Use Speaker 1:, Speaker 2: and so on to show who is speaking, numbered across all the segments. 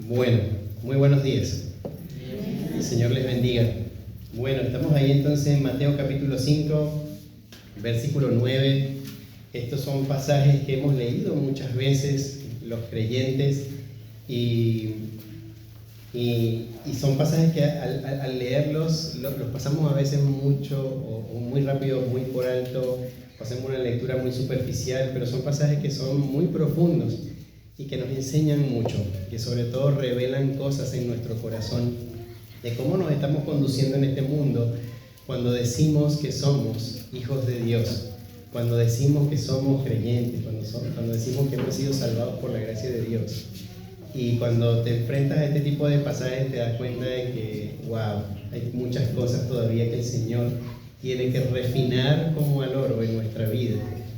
Speaker 1: Bueno, muy buenos días. El Señor les bendiga. Bueno, estamos ahí entonces en Mateo capítulo 5, versículo 9. Estos son pasajes que hemos leído muchas veces los creyentes y son pasajes que al leerlos los pasamos a veces mucho o muy rápido, muy por alto, hacemos una lectura muy superficial, pero son pasajes que son muy profundos y que nos enseñan mucho, que sobre todo revelan cosas en nuestro corazón de cómo nos estamos conduciendo en este mundo cuando decimos que somos hijos de Dios, cuando decimos que somos creyentes, cuando decimos que hemos sido salvados por la gracia de Dios. Y cuando te enfrentas a este tipo de pasajes te das cuenta de que, wow, hay muchas cosas todavía que el Señor tiene que refinar como al oro en nuestra vida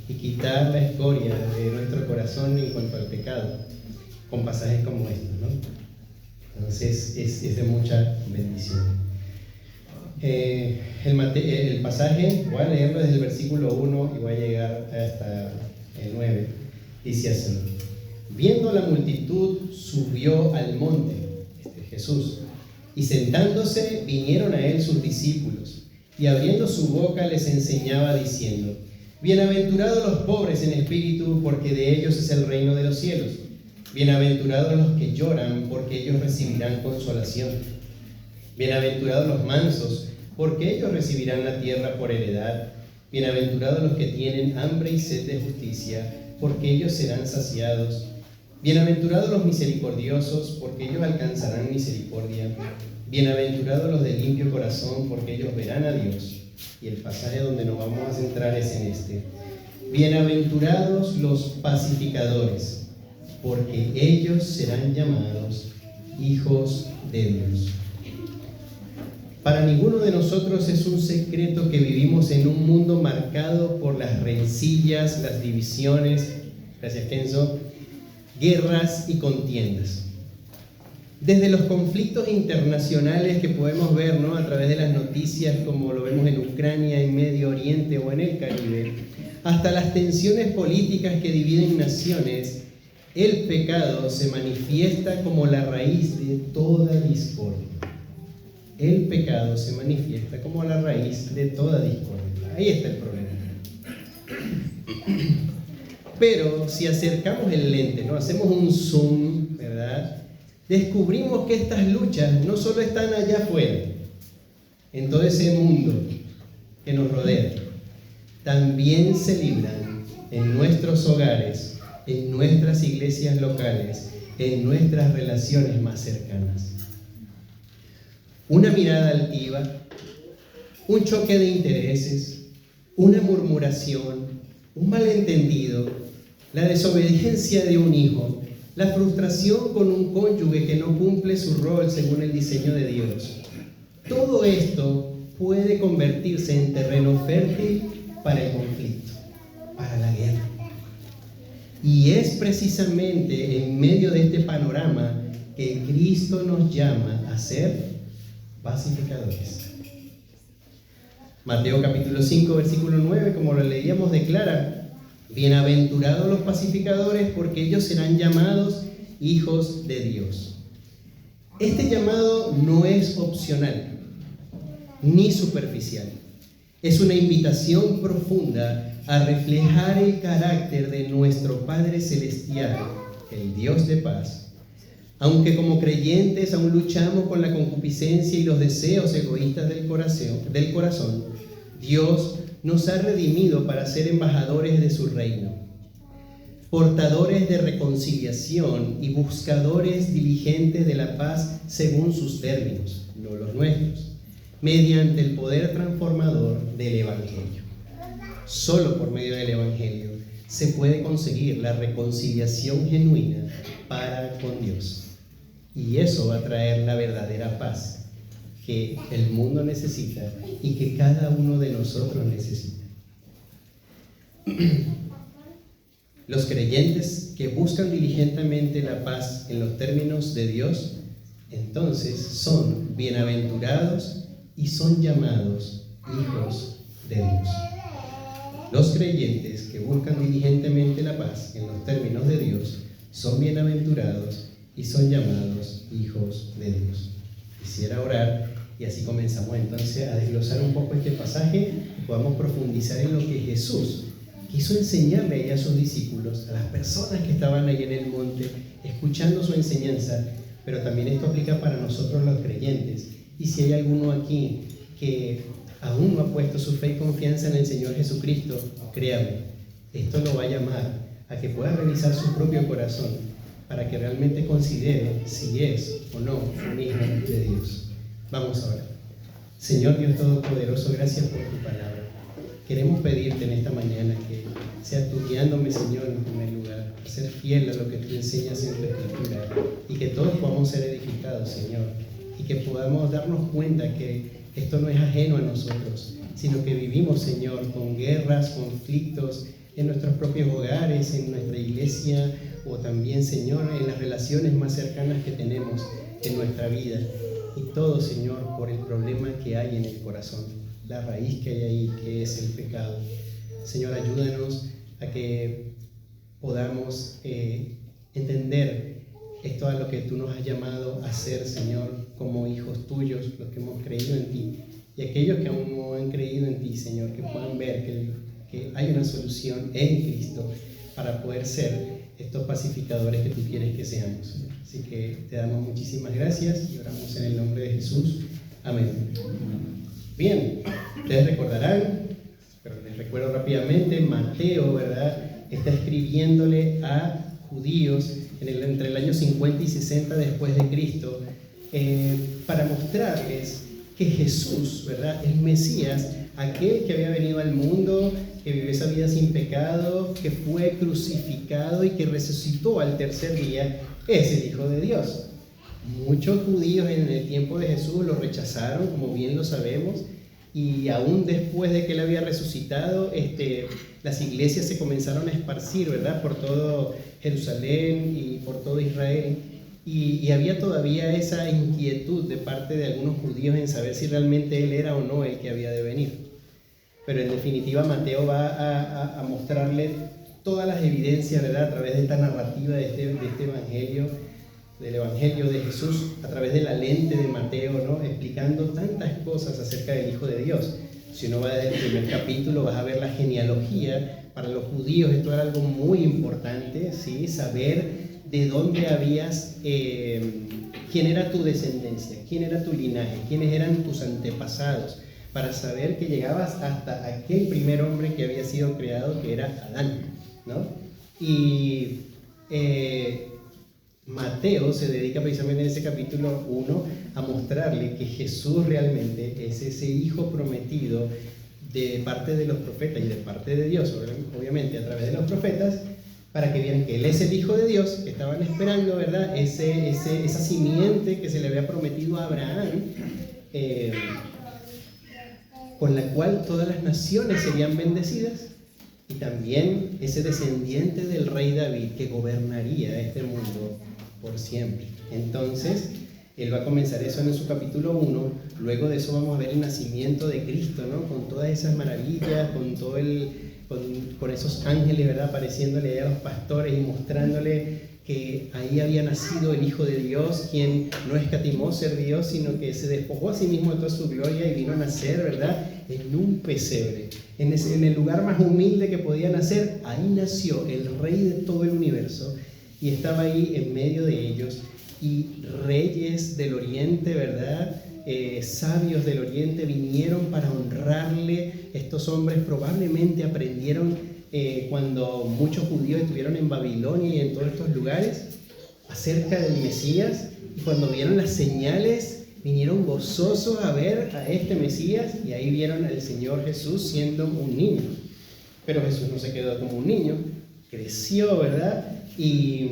Speaker 1: y quitar la escoria de nuestro corazón en cuanto al pecado, con pasajes como estos, ¿no? Entonces es de mucha bendición. El pasaje, voy a leerlo desde el versículo 1 y voy a llegar hasta el 9. Dice así: viendo la multitud, subió al monte, Jesús, y sentándose vinieron a él sus discípulos, y abriendo su boca les enseñaba diciendo: bienaventurados los pobres en espíritu, porque de ellos es el reino de los cielos. Bienaventurados los que lloran, porque ellos recibirán consolación. Bienaventurados los mansos, porque ellos recibirán la tierra por heredad. Bienaventurados los que tienen hambre y sed de justicia, porque ellos serán saciados. Bienaventurados los misericordiosos, porque ellos alcanzarán misericordia. Bienaventurados los de limpio corazón, porque ellos verán a Dios. Y el pasaje donde nos vamos a centrar es en este: bienaventurados los pacificadores, porque ellos serán llamados hijos de Dios. Para ninguno de nosotros es un secreto que vivimos en un mundo marcado por las rencillas, las divisiones, gracias Kenzo, guerras y contiendas. Desde los conflictos internacionales que podemos ver, ¿no?, a través de las noticias, como lo vemos en Ucrania, en Medio Oriente o en el Caribe, hasta las tensiones políticas que dividen naciones, el pecado se manifiesta como la raíz de toda discordia. El pecado se manifiesta como la raíz de toda discordia. Ahí está el problema. Pero si acercamos el lente, ¿no?, hacemos un zoom, ¿verdad?, descubrimos que estas luchas no solo están allá afuera, en todo ese mundo que nos rodea, también se libran en nuestros hogares, en nuestras iglesias locales, en nuestras relaciones más cercanas. Una mirada altiva, un choque de intereses, una murmuración, un malentendido, la desobediencia de un hijo, la frustración con un cónyuge que no cumple su rol según el diseño de Dios. Todo esto puede convertirse en terreno fértil para el conflicto, para la guerra. Y es precisamente en medio de este panorama que Cristo nos llama a ser pacificadores. Mateo capítulo 5, versículo 9, como lo leíamos, declara: bienaventurados los pacificadores, porque ellos serán llamados hijos de Dios. Este llamado no es opcional ni superficial. Es una invitación profunda a reflejar el carácter de nuestro Padre Celestial, el Dios de paz. Aunque como creyentes aún luchamos con la concupiscencia y los deseos egoístas del corazón, Dios nos ha redimido para ser embajadores de su reino, portadores de reconciliación y buscadores diligentes de la paz según sus términos, no los nuestros, mediante el poder transformador del Evangelio. Solo por medio del Evangelio se puede conseguir la reconciliación genuina para con Dios. Y eso va a traer la verdadera paz que el mundo necesita y que cada uno de nosotros necesita. Los creyentes que buscan diligentemente la paz en los términos de Dios, entonces son bienaventurados y son llamados hijos de Dios. Los creyentes que buscan diligentemente la paz en los términos de Dios son bienaventurados y son llamados hijos de Dios. Quisiera orar y así comenzamos entonces a desglosar un poco este pasaje y podamos profundizar en lo que Jesús quiso enseñarle ahí a sus discípulos, a las personas que estaban ahí en el monte, escuchando su enseñanza, pero también esto aplica para nosotros los creyentes. Y si hay alguno aquí que aún no ha puesto su fe y confianza en el Señor Jesucristo, créame, esto lo va a llamar a que pueda revisar su propio corazón para que realmente considere si es o no un hijo de Dios. Vamos a orar. Señor Dios Todopoderoso, gracias por tu palabra. Queremos pedirte en esta mañana que seas tú guiándome, Señor, en primer lugar, a ser fiel a lo que tú enseñas en tu Escritura y que todos podamos ser edificados, Señor, y que podamos darnos cuenta que esto no es ajeno a nosotros, sino que vivimos, Señor, con guerras, conflictos en nuestros propios hogares, en nuestra iglesia o también, Señor, en las relaciones más cercanas que tenemos en nuestra vida. Y todo, Señor, por el problema que hay en el corazón, la raíz que hay ahí, que es el pecado. Señor, ayúdanos a que podamos entender esto a lo que tú nos has llamado a ser, Señor, como hijos tuyos, los que hemos creído en ti. Y aquellos que aún no han creído en ti, Señor, que puedan ver que hay una solución en Cristo para poder ser estos pacificadores que tú quieres que seamos, Señor. Así que te damos muchísimas gracias y oramos en el nombre de Jesús. Amén. Bien, ustedes recordarán, pero les recuerdo rápidamente, Mateo, ¿verdad?, está escribiéndole a judíos entre el año 50 y 60 después de Cristo, para mostrarles que Jesús, ¿verdad?, el Mesías, aquel que había venido al mundo, que vivió esa vida sin pecado, que fue crucificado y que resucitó al tercer día, es el Hijo de Dios. Muchos judíos en el tiempo de Jesús lo rechazaron, como bien lo sabemos, y aún después de que él había resucitado, las iglesias se comenzaron a esparcir, ¿verdad?, por todo Jerusalén y por todo Israel, y había todavía esa inquietud de parte de algunos judíos en saber si realmente él era o no el que había de venir. Pero en definitiva Mateo va a mostrarle todas las evidencias, ¿verdad?, a través de esta narrativa de este evangelio, del evangelio de Jesús, a través de la lente de Mateo, ¿no?, explicando tantas cosas acerca del Hijo de Dios. Si uno va desde el primer capítulo, vas a ver la genealogía. Para los judíos esto era algo muy importante, ¿sí?, saber de dónde habías, quién era tu descendencia, quién era tu linaje, quiénes eran tus antepasados, para saber que llegabas hasta aquel primer hombre que había sido creado, que era Adán, ¿no? Y Mateo se dedica precisamente en ese capítulo 1 a mostrarle que Jesús realmente es ese hijo prometido de parte de los profetas y de parte de Dios, obviamente a través de los profetas, para que vieran que Él es el Hijo de Dios, que estaban esperando, ¿verdad?, esa simiente que se le había prometido a Abraham, con la cual todas las naciones serían bendecidas, y también ese descendiente del rey David que gobernaría este mundo por siempre. Entonces, él va a comenzar eso en su capítulo 1, luego de eso vamos a ver el nacimiento de Cristo, ¿no?, con todas esas maravillas, con esos ángeles, ¿verdad?, apareciéndole a los pastores y mostrándole que ahí había nacido el Hijo de Dios, quien no escatimó ser Dios, sino que se despojó a sí mismo de toda su gloria y vino a nacer, ¿verdad?, en un pesebre, en el lugar más humilde que podía nacer. Ahí nació el Rey de todo el universo y estaba ahí en medio de ellos, y reyes del oriente, ¿verdad?, sabios del oriente vinieron para honrarle. Estos hombres probablemente aprendieron cuando muchos judíos estuvieron en Babilonia y en todos estos lugares acerca del Mesías, y cuando vieron las señales vinieron gozosos a ver a este Mesías, y ahí vieron al Señor Jesús siendo un niño. Pero Jesús no se quedó como un niño, creció, ¿verdad? Y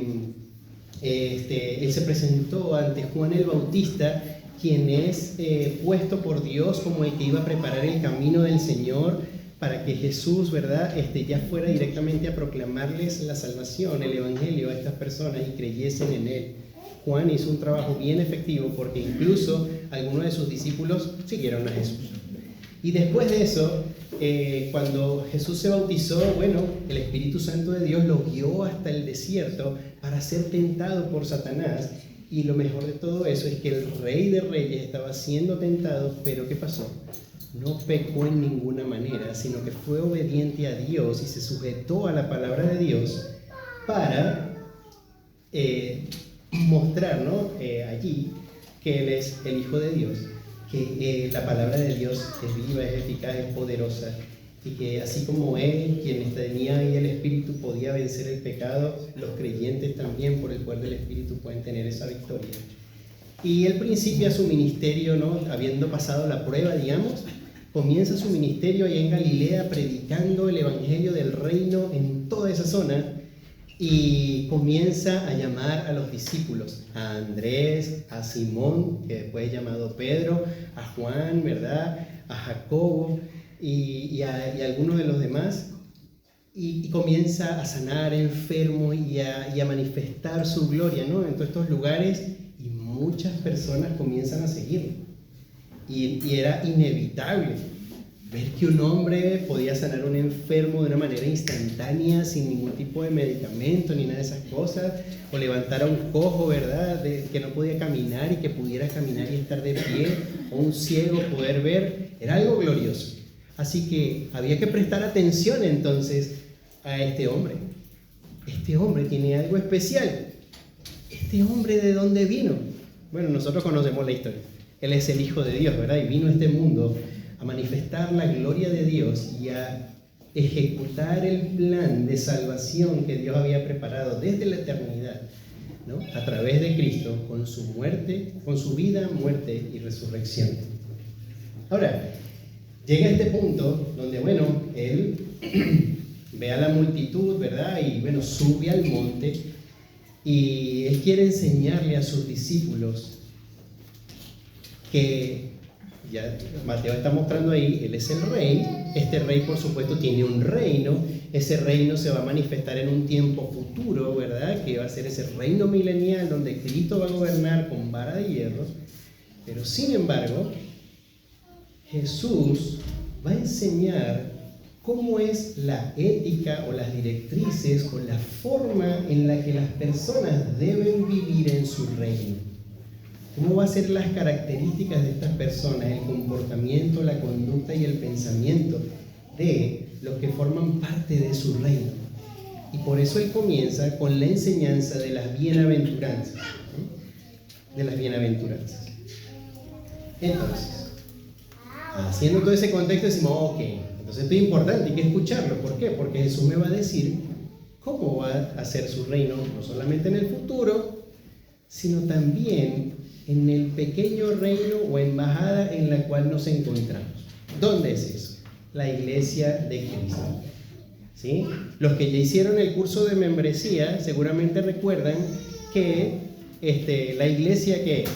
Speaker 1: él se presentó ante Juan el Bautista, quien es puesto por Dios como el que iba a preparar el camino del Señor para que Jesús, ¿verdad?, ya fuera directamente a proclamarles la salvación, el evangelio a estas personas y creyesen en él. Juan hizo un trabajo bien efectivo porque incluso algunos de sus discípulos siguieron a Jesús. Y después de eso, cuando Jesús se bautizó, bueno, el Espíritu Santo de Dios lo guió hasta el desierto para ser tentado por Satanás. Y lo mejor de todo eso es que el Rey de Reyes estaba siendo tentado, pero ¿qué pasó? No pecó en ninguna manera, sino que fue obediente a Dios y se sujetó a la palabra de Dios para mostrar, ¿no? Allí que Él es el Hijo de Dios, que la palabra de Dios es viva, es eficaz, es poderosa, y que así como Él, quien tenía ahí el Espíritu, podía vencer el pecado, los creyentes también por el poder del Espíritu pueden tener esa victoria. Y Él principia su ministerio, ¿no? Habiendo pasado la prueba, digamos, comienza su ministerio allá en Galilea predicando el evangelio del reino en toda esa zona y comienza a llamar a los discípulos, a Andrés, a Simón, que después es llamado Pedro, a Juan, ¿verdad? A Jacobo y a algunos de los demás, y comienza a sanar enfermos y a manifestar su gloria, ¿no? En todos estos lugares, y muchas personas comienzan a seguirlo. Y era inevitable ver que un hombre podía sanar a un enfermo de una manera instantánea, sin ningún tipo de medicamento ni nada de esas cosas, o levantar a un cojo, ¿verdad?, que no podía caminar y que pudiera caminar y estar de pie, o un ciego poder ver. Era algo glorioso. Así que había que prestar atención entonces a este hombre. Este hombre tiene algo especial. ¿Este hombre de dónde vino? Bueno, nosotros conocemos la historia. Él es el Hijo de Dios, ¿verdad? Y vino a este mundo a manifestar la gloria de Dios y a ejecutar el plan de salvación que Dios había preparado desde la eternidad, ¿no? A través de Cristo, con su muerte, con su vida, muerte y resurrección. Ahora, llega a este punto donde, bueno, Él ve a la multitud, ¿verdad? Y, bueno, sube al monte y Él quiere enseñarle a sus discípulos que ya Mateo está mostrando ahí, Él es el rey. Este rey, por supuesto, tiene un reino. Ese reino se va a manifestar en un tiempo futuro, ¿verdad? Que va a ser ese reino milenial donde Cristo va a gobernar con vara de hierro. Pero sin embargo, Jesús va a enseñar cómo es la ética o las directrices o la forma en la que las personas deben vivir en su reino. ¿Cómo va a ser las características de estas personas, el comportamiento, la conducta y el pensamiento de los que forman parte de su reino? Y por eso Él comienza con la enseñanza de las bienaventuranzas, ¿no? De las bienaventuranzas. Entonces, haciendo todo ese contexto decimos, ok, entonces esto es importante, hay que escucharlo. ¿Por qué? Porque Jesús me va a decir cómo va a ser su reino, no solamente en el futuro, sino también en el pequeño reino o embajada en la cual nos encontramos. ¿Dónde es eso? La iglesia de Cristo. ¿Sí? Los que ya hicieron el curso de membresía seguramente recuerdan que la iglesia, que es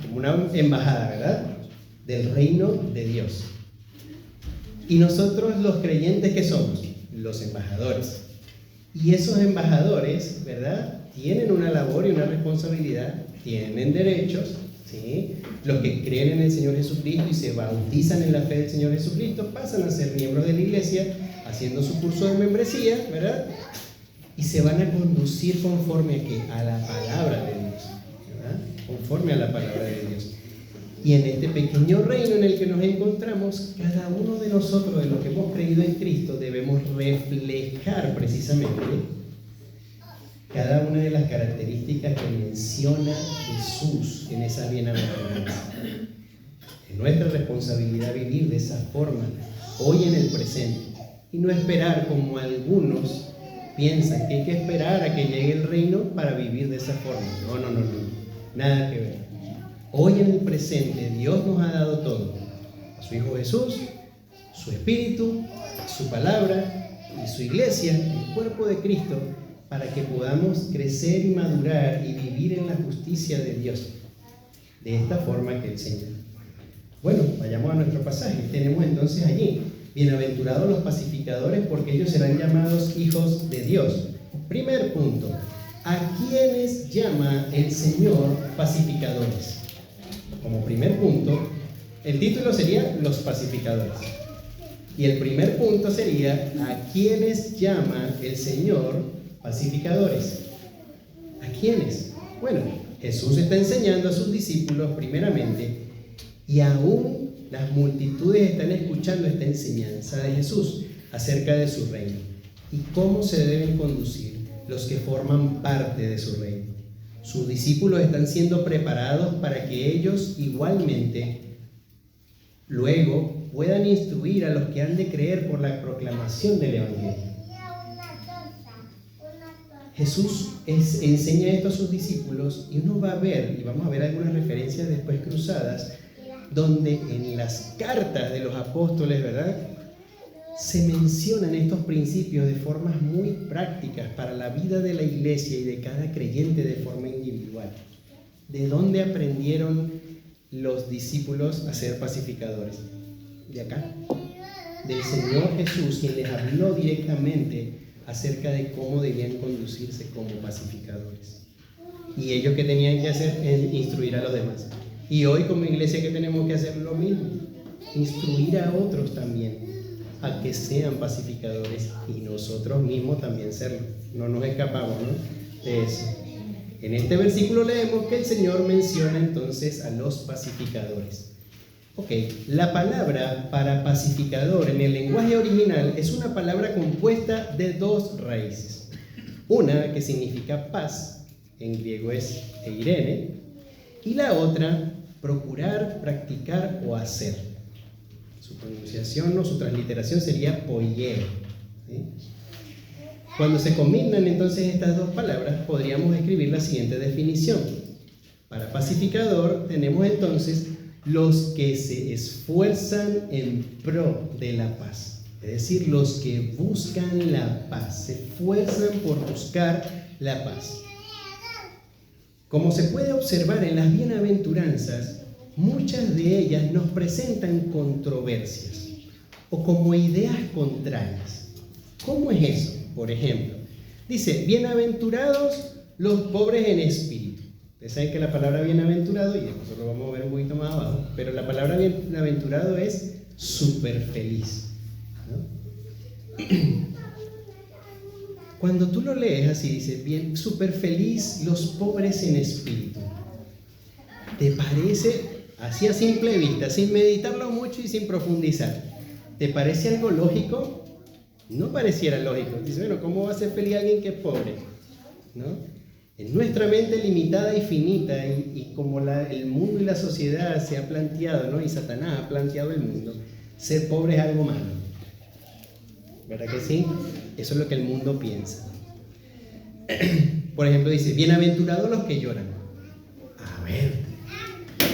Speaker 1: como una embajada, ¿verdad?, del reino de Dios. Y nosotros los creyentes, ¿qué somos? Los embajadores. Y esos embajadores, ¿verdad?, tienen una labor y una responsabilidad, tienen derechos, ¿sí? Los que creen en el Señor Jesucristo y se bautizan en la fe del Señor Jesucristo pasan a ser miembros de la iglesia haciendo su curso de membresía, ¿verdad? Y se van a conducir conforme a la palabra de Dios, ¿verdad? Conforme a la palabra de Dios. Y en este pequeño reino en el que nos encontramos, cada uno de nosotros, de los que hemos creído en Cristo, debemos reflejar precisamente cada una de las características que menciona Jesús en esa bienaventuranza. Es nuestra responsabilidad vivir de esa forma, hoy en el presente, y no esperar como algunos piensan que hay que esperar a que llegue el reino para vivir de esa forma. No, nada que ver. Hoy en el presente Dios nos ha dado todo, a su Hijo Jesús, su Espíritu, su palabra y su iglesia, el cuerpo de Cristo, para que podamos crecer y madurar y vivir en la justicia de Dios, de esta forma que el Señor. Bueno, vayamos a nuestro pasaje. Tenemos entonces allí, bienaventurados los pacificadores, porque ellos serán llamados hijos de Dios. Primer punto, ¿a quiénes llama el Señor pacificadores? Como primer punto, El título sería Los pacificadores. Y el primer punto sería: ¿a quiénes llama el Señor pacificadores? ¿A quiénes? Bueno, Jesús está enseñando a sus discípulos primeramente, y aún las multitudes están escuchando esta enseñanza de Jesús acerca de su reino y cómo se deben conducir los que forman parte de su reino. Sus discípulos están siendo preparados para que ellos igualmente luego puedan instruir a los que han de creer por la proclamación del Evangelio. Jesús enseña esto a sus discípulos, y uno va a ver, y vamos a ver algunas referencias después cruzadas, donde en las cartas de los apóstoles, ¿verdad?, se mencionan estos principios de formas muy prácticas para la vida de la iglesia y de cada creyente de forma individual. ¿De dónde aprendieron los discípulos a ser pacificadores? De acá, del Señor Jesús, quien les habló directamente acerca de cómo debían conducirse como pacificadores. Y ellos, ¿qué tenían que hacer? Instruir a los demás. Y hoy como iglesia, ¿qué tenemos que hacer? Lo mismo, instruir a otros también a que sean pacificadores, y nosotros mismos también serlo. No nos escapamos, ¿no?, de eso. En este versículo leemos que el Señor menciona entonces a los pacificadores. Ok, la palabra para pacificador en el lenguaje original es una palabra compuesta de dos raíces. Una que significa paz, en griego es eirene, y la otra, procurar, practicar o hacer. Su pronunciación o su transliteración sería poieo, ¿sí? Cuando se combinan entonces estas dos palabras, podríamos escribir la siguiente definición. Para pacificador tenemos entonces los que se esfuerzan en pro de la paz, es decir, los que buscan la paz, se esfuerzan por buscar la paz. Como se puede observar en las bienaventuranzas, muchas de ellas nos presentan controversias o como ideas contrarias. ¿Cómo es eso? Por ejemplo, dice: bienaventurados los pobres en espíritu. Ustedes saben que la palabra bienaventurado, y después lo vamos a ver un poquito más abajo, pero la palabra bienaventurado es súper feliz, ¿no? Cuando tú lo lees así, dice: bien, súper feliz los pobres en espíritu. ¿Te parece, así a simple vista, sin meditarlo mucho y sin profundizar, te parece algo lógico? No pareciera lógico. Dice: bueno, ¿cómo va a ser feliz alguien que es pobre? ¿No? En nuestra mente limitada y finita, y como el mundo y la sociedad se ha planteado, ¿no?, y Satanás ha planteado el mundo, ser pobre es algo malo. ¿Verdad que sí? Eso es lo que el mundo piensa. Por ejemplo, dice: bienaventurados los que lloran. A ver,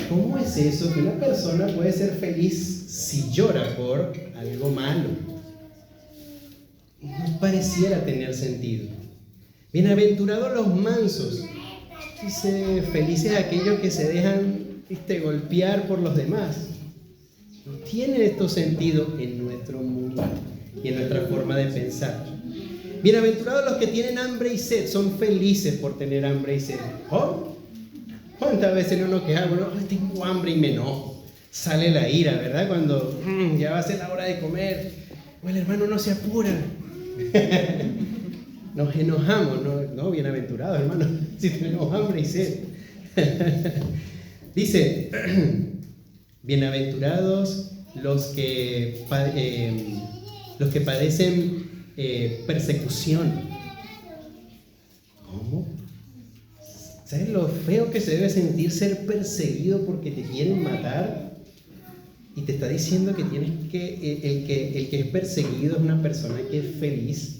Speaker 1: ¿cómo es eso que una persona puede ser feliz si llora por algo malo? No pareciera tener sentido. Bienaventurados los mansos. Dice: felices aquellos que se dejan golpear por los demás. No tiene esto sentido en nuestro mundo y en nuestra forma de pensar. Bienaventurados los que tienen hambre y sed, son felices por tener hambre y sed. ¿Oh? ¿Cuántas veces no nos quejamos? No, tengo hambre y me enojo. Sale la ira, ¿verdad? Cuando ya va a ser la hora de comer. O el hermano no se apura. Nos enojamos, no, bienaventurados, hermano, si tenemos hambre y sed. Dice: bienaventurados los que padecen persecución. ¿Cómo? ¿Sabes lo feo que se debe sentir ser perseguido porque te quieren matar? Y te está diciendo que el que es perseguido es una persona que es feliz.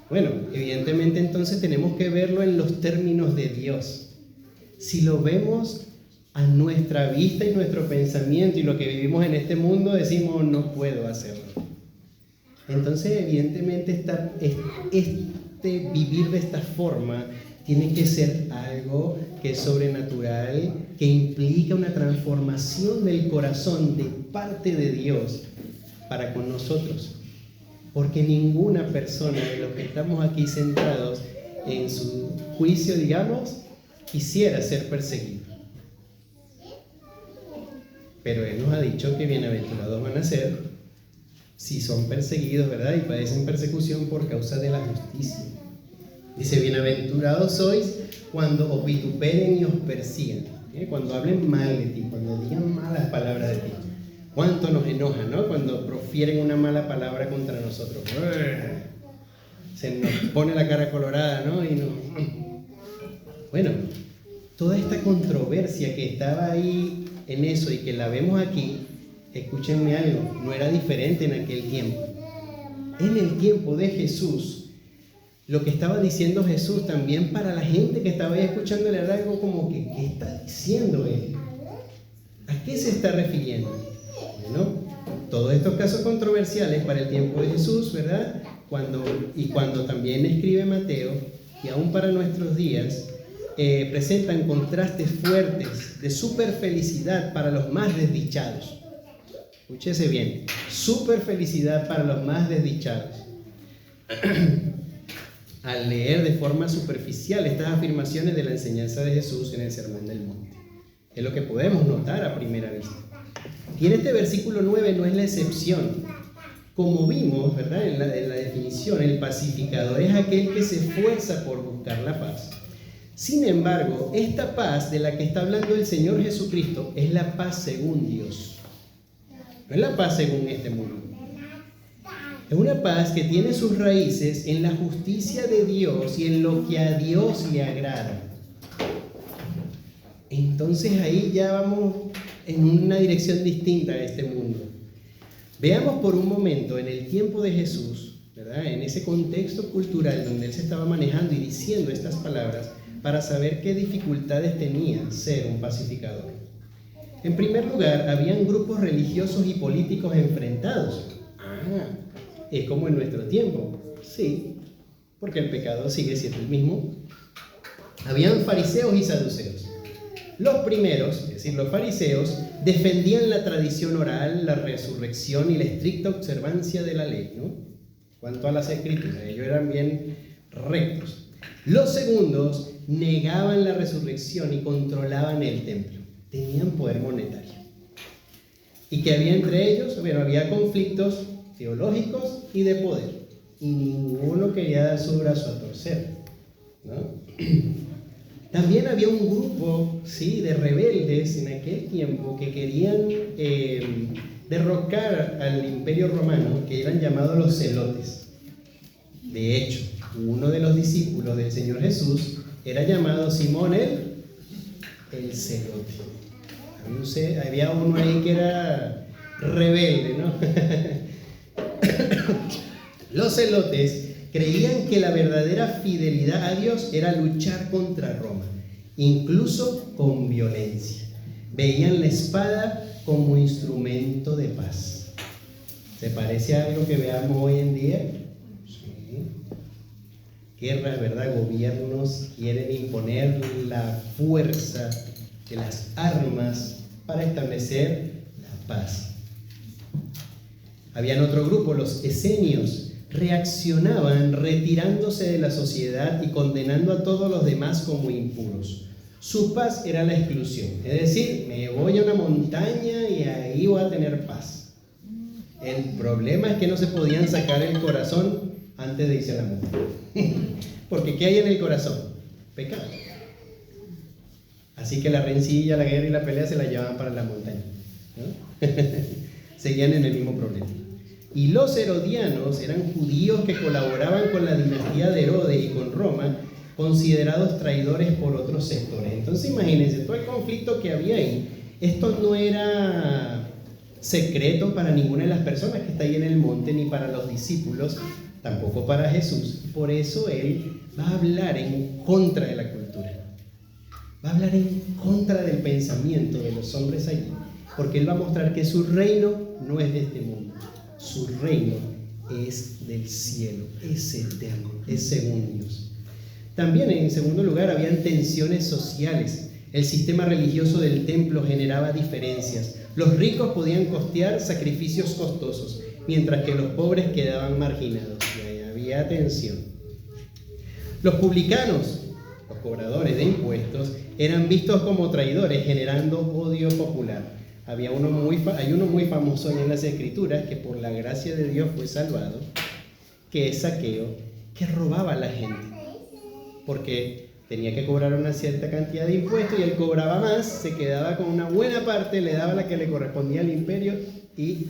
Speaker 1: Bueno, evidentemente entonces tenemos que verlo en los términos de Dios. Si lo vemos a nuestra vista y nuestro pensamiento y lo que vivimos en este mundo, decimos: no puedo hacerlo. Entonces, evidentemente, vivir de esta forma tiene que ser algo que es sobrenatural, que implica una transformación del corazón de parte de Dios para con nosotros. Porque ninguna persona de los que estamos aquí sentados en su juicio, digamos, quisiera ser perseguido. pero Él nos ha dicho que bienaventurados van a ser si son perseguidos, ¿verdad? Y padecen persecución por causa de la justicia. Dice, bienaventurados sois cuando os vituperen y os persigan, cuando hablen mal de ti, cuando digan malas palabras de ti. Cuánto nos enoja, ¿no? Cuando profieren una mala palabra contra nosotros. Se nos pone la cara colorada, ¿no? Bueno, toda esta controversia que estaba ahí en eso y que la vemos aquí, escúchenme algo, no era diferente en aquel tiempo. En el tiempo de Jesús, lo que estaba diciendo Jesús también para la gente que estaba ahí escuchándole era algo como que, ¿qué está diciendo Él? ¿A qué se está refiriendo? Bueno, todos estos casos controversiales para el tiempo de Jesús, ¿verdad? Cuando también escribe Mateo, y aún para nuestros días, presentan contrastes fuertes de super felicidad para los más desdichados. Escúchese bien, super felicidad para los más desdichados. Al leer de forma superficial estas afirmaciones de la enseñanza de Jesús en el Sermón del Monte, es lo que podemos notar a primera vista. Y en este versículo 9 no es la excepción. Como vimos, ¿verdad? En la definición, el pacificador es aquel que se esfuerza por buscar la paz. Sin embargo, esta paz de la que está hablando el Señor Jesucristo es la paz según Dios. No es la paz según este mundo. Es una paz que tiene sus raíces en la justicia de Dios y en lo que a Dios le agrada. Entonces ahí ya vamos en una dirección distinta a este mundo. Veamos por un momento en el tiempo de Jesús, ¿verdad? En ese contexto cultural donde Él se estaba manejando y diciendo estas palabras, para saber qué dificultades tenía ser un pacificador. En primer lugar, habían grupos religiosos y políticos enfrentados. Es como en nuestro tiempo. Sí, porque el pecado sigue siendo el mismo. Habían fariseos y saduceos. Los primeros, es decir, los fariseos, defendían la tradición oral, la resurrección y la estricta observancia de la ley, ¿no? Cuanto a las escrituras, ellos eran bien rectos. Los segundos negaban la resurrección y controlaban el templo. Tenían poder monetario. ¿Y qué había entre ellos? Bueno, había conflictos teológicos y de poder. Y ninguno quería dar su brazo a torcer, ¿no? También había un grupo, sí, de rebeldes en aquel tiempo que querían derrocar al Imperio Romano, que eran llamados los celotes. De hecho, uno de los discípulos del Señor Jesús era llamado Simón el celote. Había uno ahí que era rebelde, ¿no? Los celotes creían que la verdadera fidelidad a Dios era luchar contra Roma, incluso con violencia. Veían la espada como instrumento de paz. ¿Se parece a algo que veamos hoy en día? Sí. Guerras, ¿verdad? Gobiernos quieren imponer la fuerza de las armas para establecer la paz. Habían otro grupo, los esenios. Reaccionaban retirándose de la sociedad y condenando a todos los demás como impuros. Su paz era la exclusión, es decir, me voy a una montaña y ahí voy a tener paz. El problema es que no se podían sacar el corazón antes de irse a la montaña. Porque ¿qué hay en el corazón? Pecado. Así que la rencilla, la guerra y la pelea se la llevaban para la montaña, ¿no? Seguían en el mismo problema. Y los herodianos eran judíos que colaboraban con la dinastía de Herodes y con Roma, considerados traidores por otros sectores. Entonces imagínense, todo el conflicto que había ahí, esto no era secreto para ninguna de las personas que está ahí en el monte, ni para los discípulos, tampoco para Jesús. Por eso Él va a hablar en contra de la cultura, va a hablar en contra del pensamiento de los hombres allí, porque Él va a mostrar que su reino no es de este mundo. Su reino es del cielo, es eterno, es según Dios. También, en segundo lugar, habían tensiones sociales. El sistema religioso del templo generaba diferencias. Los ricos podían costear sacrificios costosos, mientras que los pobres quedaban marginados. Y ahí había tensión. Los publicanos, los cobradores de impuestos, eran vistos como traidores, generando odio popular. hay uno muy famoso en las Escrituras que por la gracia de Dios fue salvado, que es Zaqueo, que robaba a la gente, porque tenía que cobrar una cierta cantidad de impuestos y él cobraba más, se quedaba con una buena parte, le daba la que le correspondía al imperio y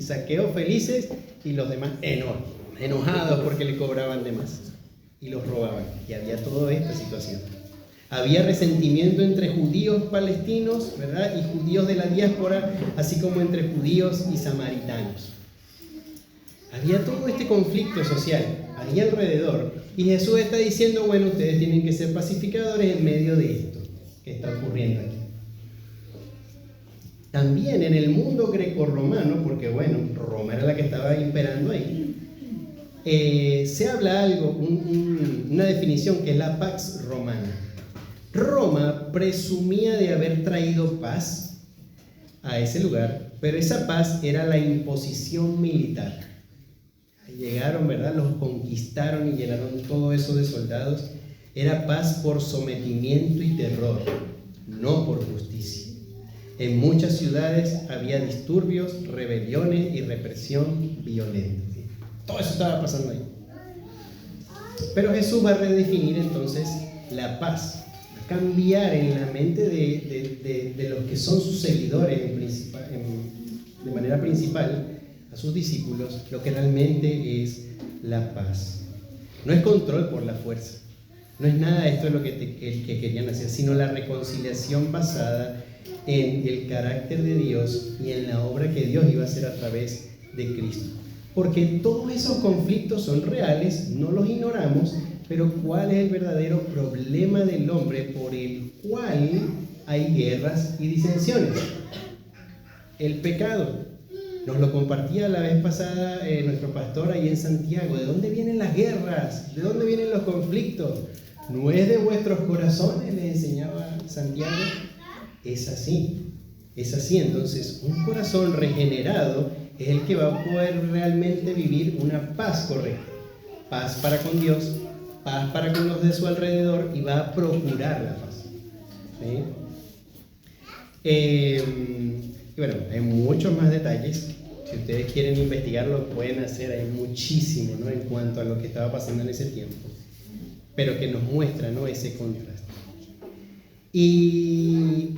Speaker 1: Zaqueo felices y los demás enojados porque le cobraban de más y los robaban. Y había toda esta situación. Había resentimiento entre judíos palestinos, ¿verdad?, y judíos de la diáspora, así como entre judíos y samaritanos. Había todo este conflicto social ahí alrededor, y Jesús está diciendo, bueno, ustedes tienen que ser pacificadores en medio de esto que está ocurriendo aquí. También en el mundo grecorromano, porque bueno, Roma era la que estaba imperando ahí, se habla una definición que es la Pax Romana. Roma presumía de haber traído paz a ese lugar, pero esa paz era la imposición militar. Llegaron, ¿verdad? Los conquistaron y llenaron todo eso de soldados. Era paz por sometimiento y terror, no por justicia. En muchas ciudades había disturbios, rebeliones y represión violenta. Todo eso estaba pasando ahí. Pero Jesús va a redefinir entonces la paz, a cambiar en la mente de los que son sus seguidores de manera principal, a sus discípulos, lo que realmente es la paz. No es control por la fuerza, no es nada de esto de lo que querían hacer, sino la reconciliación basada en el carácter de Dios y en la obra que Dios iba a hacer a través de Cristo. Porque todos esos conflictos son reales, no los ignoramos, pero ¿cuál es el verdadero problema del hombre por el cual hay guerras y disensiones? El pecado. Nos lo compartía la vez pasada nuestro pastor ahí en Santiago. ¿De dónde vienen las guerras? ¿De dónde vienen los conflictos? ¿No es de vuestros corazones?, le enseñaba Santiago. Es así. Entonces, un corazón regenerado es el que va a poder realmente vivir una paz correcta. Paz para con Dios, paz para con los de su alrededor, y va a procurar la paz. ¿Sí? Y bueno, hay muchos más detalles. Si ustedes quieren investigarlo, pueden hacer. Hay muchísimo, ¿no?, en cuanto a lo que estaba pasando en ese tiempo, pero que nos muestra, ¿no?, ese contraste. Y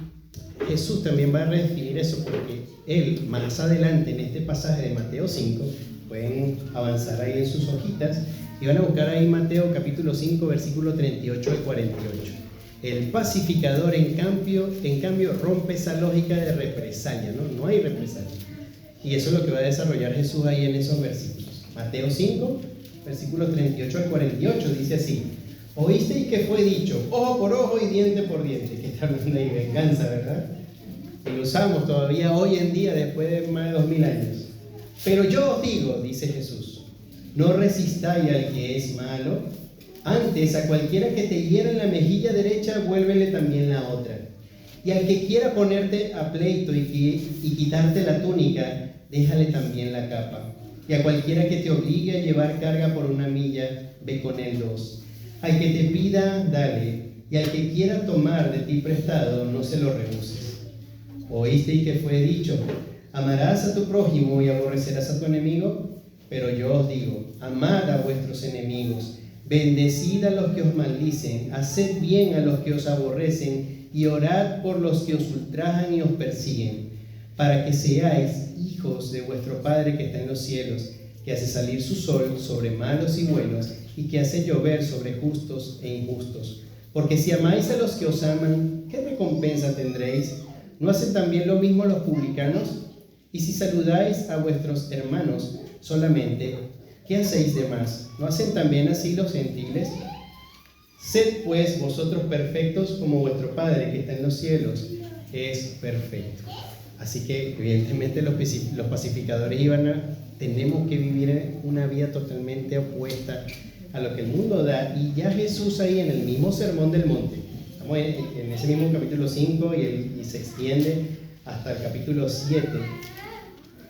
Speaker 1: Jesús también va a redefinir eso, porque él, más adelante en este pasaje de Mateo 5, pueden avanzar ahí en sus hojitas y van a buscar ahí Mateo capítulo 5, versículo 38 al 48. El pacificador, en cambio, rompe esa lógica de represalia, ¿no? No hay represalia. Y eso es lo que va a desarrollar Jesús ahí en esos versículos. Mateo 5, versículos 38 al 48, dice así: oísteis que fue dicho, ojo por ojo y diente por diente. Que está hablando de venganza, ¿verdad? Y lo usamos todavía hoy en día, después de más de 2000 años. Pero yo os digo, dice Jesús, no resistáis al que es malo. Antes, a cualquiera que te hiera en la mejilla derecha, vuélvele también la otra. Y al que quiera ponerte a pleito y quitarte la túnica, déjale también la capa. Y a cualquiera que te obligue a llevar carga por una milla, ve con él 2. Al que te pida, dale. Y al que quiera tomar de ti prestado, no se lo rehuses. ¿Oísteis que fue dicho? Amarás a tu prójimo y aborrecerás a tu enemigo. Pero yo os digo, amad a vuestros enemigos. Bendecid a los que os maldicen, haced bien a los que os aborrecen, y orad por los que os ultrajan y os persiguen, para que seáis hijos de vuestro Padre que está en los cielos, que hace salir su sol sobre malos y buenos, y que hace llover sobre justos e injustos. Porque si amáis a los que os aman, ¿qué recompensa tendréis? ¿No hacen también lo mismo los publicanos? Y si saludáis a vuestros hermanos solamente, ¿qué hacéis de más? ¿No hacen también así los gentiles? Sed pues vosotros perfectos como vuestro Padre que está en los cielos es perfecto. Así que evidentemente los pacificadores tenemos que vivir una vida totalmente opuesta a lo que el mundo da. Y ya Jesús ahí en el mismo Sermón del Monte, estamos en ese mismo capítulo 5 y se extiende hasta el capítulo 7,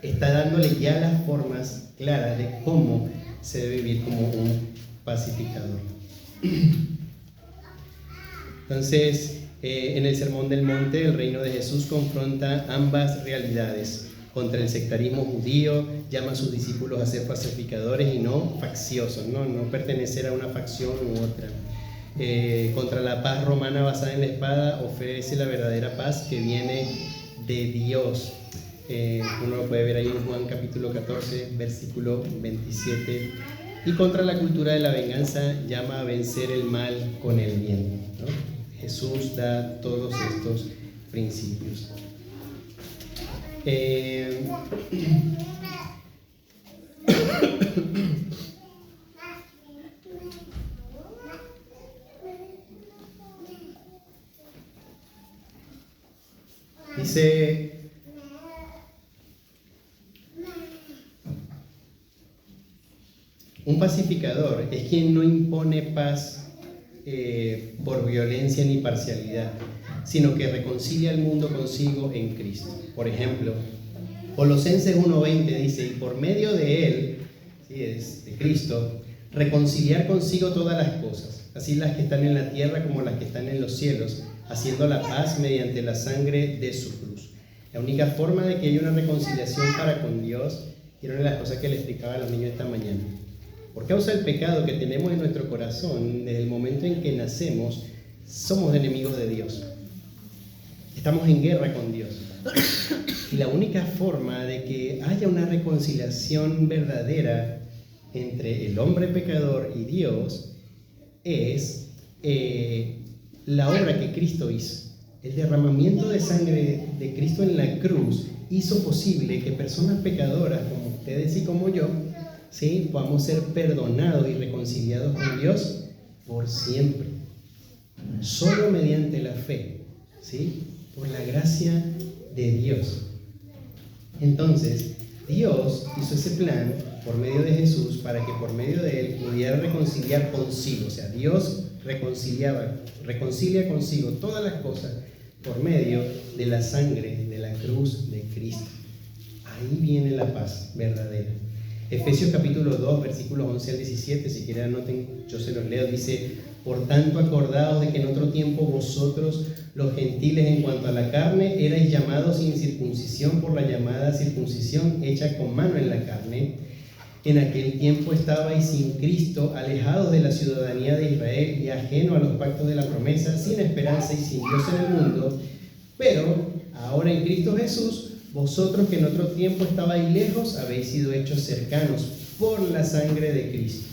Speaker 1: está dándole ya las formas claras de cómo se debe vivir como un pacificador. Entonces, En el Sermón del Monte, el reino de Jesús confronta ambas realidades. Contra el sectarismo judío, llama a sus discípulos a ser pacificadores y no facciosos, no pertenecer a una facción u otra. Contra la paz romana basada en la espada, ofrece la verdadera paz que viene de Dios. Uno lo puede ver ahí en Juan capítulo 14, versículo 27. Y contra la cultura de la venganza, llama a vencer el mal con el bien, ¿no? Jesús da todos estos principios. Dice, un pacificador es quien no impone paz por violencia ni parcialidad, sino que reconcilia al mundo consigo en Cristo. Por ejemplo, Colosenses 1:20 dice, y por medio de él, ¿sí? Es de Cristo, reconciliar consigo todas las cosas, así las que están en la tierra como las que están en los cielos, haciendo la paz mediante la sangre de su cruz. La única forma de que haya una reconciliación para con Dios, y era una de las cosas que le explicaba a los niños esta mañana, por causa del pecado que tenemos en nuestro corazón, desde el momento en que nacemos, somos enemigos de Dios. Estamos en guerra con Dios. Y la única forma de que haya una reconciliación verdadera entre el hombre pecador y Dios es la obra que Cristo hizo. El derramamiento de sangre de Cristo en la cruz hizo posible que personas pecadoras como ustedes y como yo, ¿sí?, podamos ser perdonados y reconciliados con Dios por siempre. Solo mediante la fe, ¿sí?, por la gracia de Dios. Entonces, Dios hizo ese plan por medio de Jesús para que por medio de él pudiera reconciliar consigo. O sea, Dios reconcilia consigo todas las cosas por medio de la sangre de la cruz de Cristo. Ahí viene la paz verdadera. Efesios capítulo 2, versículos 11 al 17, si quieren anoten, yo se los leo, dice, por tanto acordaos de que en otro tiempo vosotros, los gentiles en cuanto a la carne, erais llamados sin circuncisión por la llamada circuncisión hecha con mano en la carne. En aquel tiempo estabais sin Cristo, alejados de la ciudadanía de Israel y ajeno a los pactos de la promesa, sin esperanza y sin Dios en el mundo. Pero ahora en Cristo Jesús, vosotros que en otro tiempo estabais lejos, habéis sido hechos cercanos por la sangre de Cristo.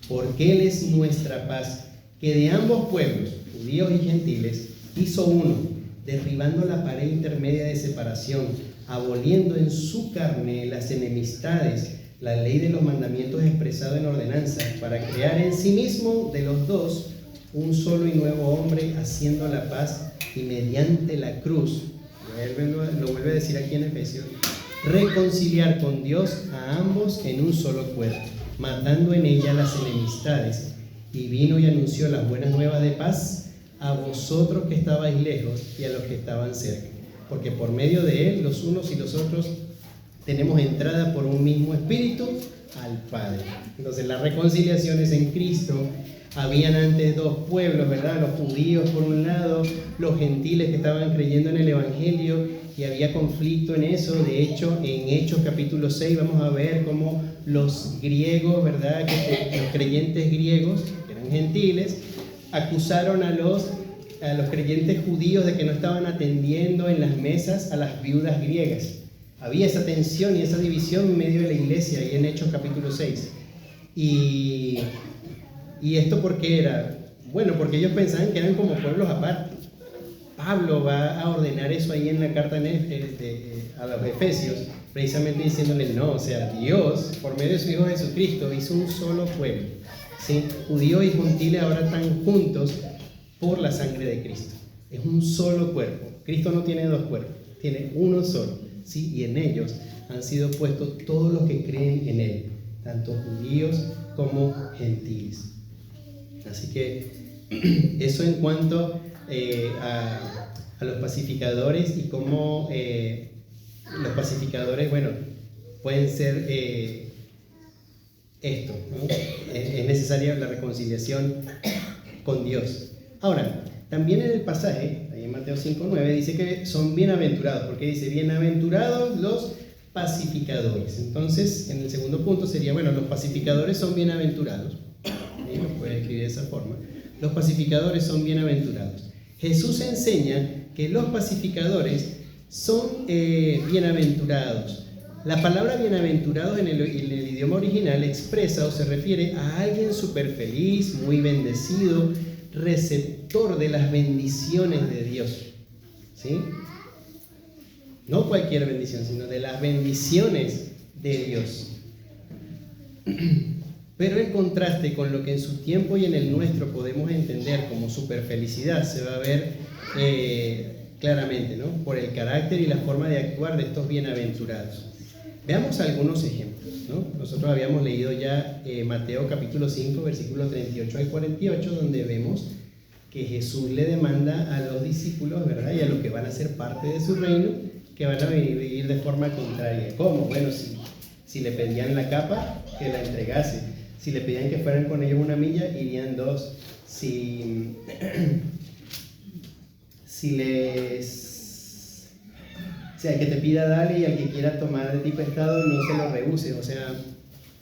Speaker 1: Porque Él es nuestra paz, que de ambos pueblos, judíos y gentiles, hizo uno, derribando la pared intermedia de separación, aboliendo en su carne las enemistades, la ley de los mandamientos expresado en ordenanzas, para crear en sí mismo de los dos un solo y nuevo hombre, haciendo la paz, y mediante la cruz, lo vuelve a decir aquí en Efesios, reconciliar con Dios a ambos en un solo cuerpo, matando en ella las enemistades, y vino y anunció las buenas nuevas de paz a vosotros que estabais lejos y a los que estaban cerca, porque por medio de él los unos y los otros tenemos entrada por un mismo espíritu al Padre. Entonces la reconciliación es en Cristo. Habían antes dos pueblos, ¿verdad? Los judíos por un lado, los gentiles que estaban creyendo en el Evangelio, y había conflicto en eso. De hecho, en Hechos capítulo 6 vamos a ver cómo los griegos, ¿verdad?, los creyentes griegos, que eran gentiles, acusaron a los creyentes judíos de que no estaban atendiendo en las mesas a las viudas griegas. Había esa tensión y esa división en medio de la iglesia, ahí en Hechos capítulo 6. ¿Y esto por qué era? Bueno, porque ellos pensaban que eran como pueblos aparte. Pablo va a ordenar eso ahí en la carta a los Efesios, precisamente diciéndole, no, o sea, Dios, por medio de su Hijo Jesucristo, hizo un solo pueblo, ¿sí? Judíos y gentiles ahora están juntos por la sangre de Cristo. Es un solo cuerpo. Cristo no tiene dos cuerpos, tiene uno solo, ¿sí? Y en ellos han sido puestos todos los que creen en Él, tanto judíos como gentiles. Así que eso en cuanto a los pacificadores y cómo los pacificadores, bueno, pueden ser esto, ¿no? Es necesaria la reconciliación con Dios. Ahora, también en el pasaje Mateo 5:9, dice que son bienaventurados, porque dice, bienaventurados los pacificadores. Entonces, en el segundo punto sería, bueno, los pacificadores son bienaventurados. ¿Sí? Lo puede escribir de esa forma. Los pacificadores son bienaventurados. Jesús enseña que los pacificadores son bienaventurados. La palabra bienaventurados en el idioma original expresa o se refiere a alguien súper feliz, muy bendecido, receptor de las bendiciones de Dios. ¿Sí? No cualquier bendición, sino de las bendiciones de Dios. Pero el contraste con lo que en su tiempo y en el nuestro podemos entender como superfelicidad se va a ver claramente, ¿no? Por el carácter y la forma de actuar de estos bienaventurados. Veamos algunos ejemplos, ¿no? Nosotros habíamos leído ya Mateo capítulo 5, versículos 38 al 48, donde vemos que Jesús le demanda a los discípulos, ¿verdad? Y a los que van a ser parte de su reino, que van a vivir de forma contraria. ¿Cómo? Bueno, si le pedían la capa, que la entregase. Si le pedían que fueran con ellos 1 milla, irían 2. Si al que te pida dale y al que quiera tomar de ti prestado no se lo rehúse. O sea,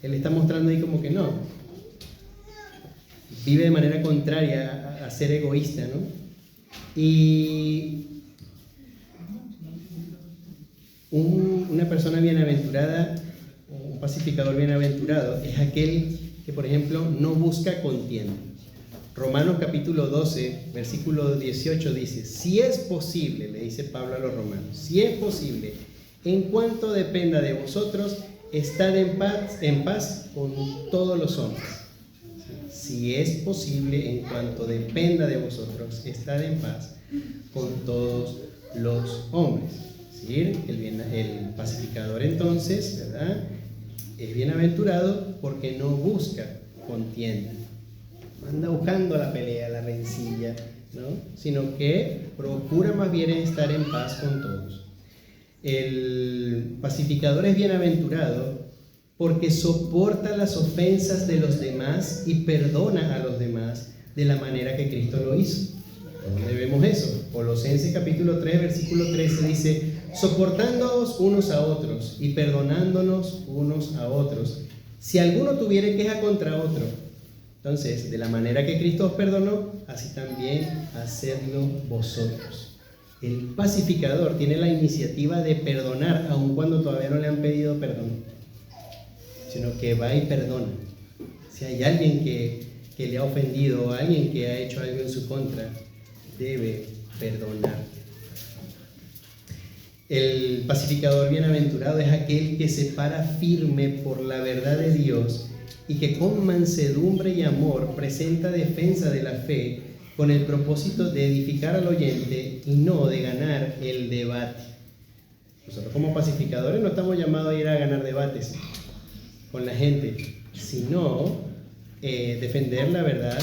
Speaker 1: él está mostrando ahí como que no. Vive de manera contraria a ser egoísta, ¿no? Y una persona bienaventurada, un pacificador bienaventurado, es aquel que, por ejemplo, no busca contienda. Romanos capítulo 12, versículo 18 dice, si es posible, le dice Pablo a los romanos, si es posible, en cuanto dependa de vosotros, estad en paz con todos los hombres. Si es posible, en cuanto dependa de vosotros, estad en paz con todos los hombres. ¿Sí? El pacificador entonces, ¿verdad?, es bienaventurado porque no busca contienda. Anda buscando la pelea, la rencilla, ¿no? Sino que procura más bien estar en paz con todos. El pacificador es bienaventurado porque soporta las ofensas de los demás y perdona a los demás de la manera que Cristo lo hizo. ¿Dónde vemos eso? Colosenses capítulo 3, versículo 13 dice, soportándoos unos a otros y perdonándonos unos a otros, si alguno tuviere queja contra otro. Entonces, de la manera que Cristo os perdonó, así también hacedlo vosotros. El pacificador tiene la iniciativa de perdonar, aun cuando todavía no le han pedido perdón, sino que va y perdona. Si hay alguien que le ha ofendido o alguien que ha hecho algo en su contra, debe perdonar. El pacificador bienaventurado es aquel que se para firme por la verdad de Dios y que con mansedumbre y amor presenta defensa de la fe con el propósito de edificar al oyente y no de ganar el debate. Nosotros como pacificadores no estamos llamados a ir a ganar debates con la gente, sino defender la verdad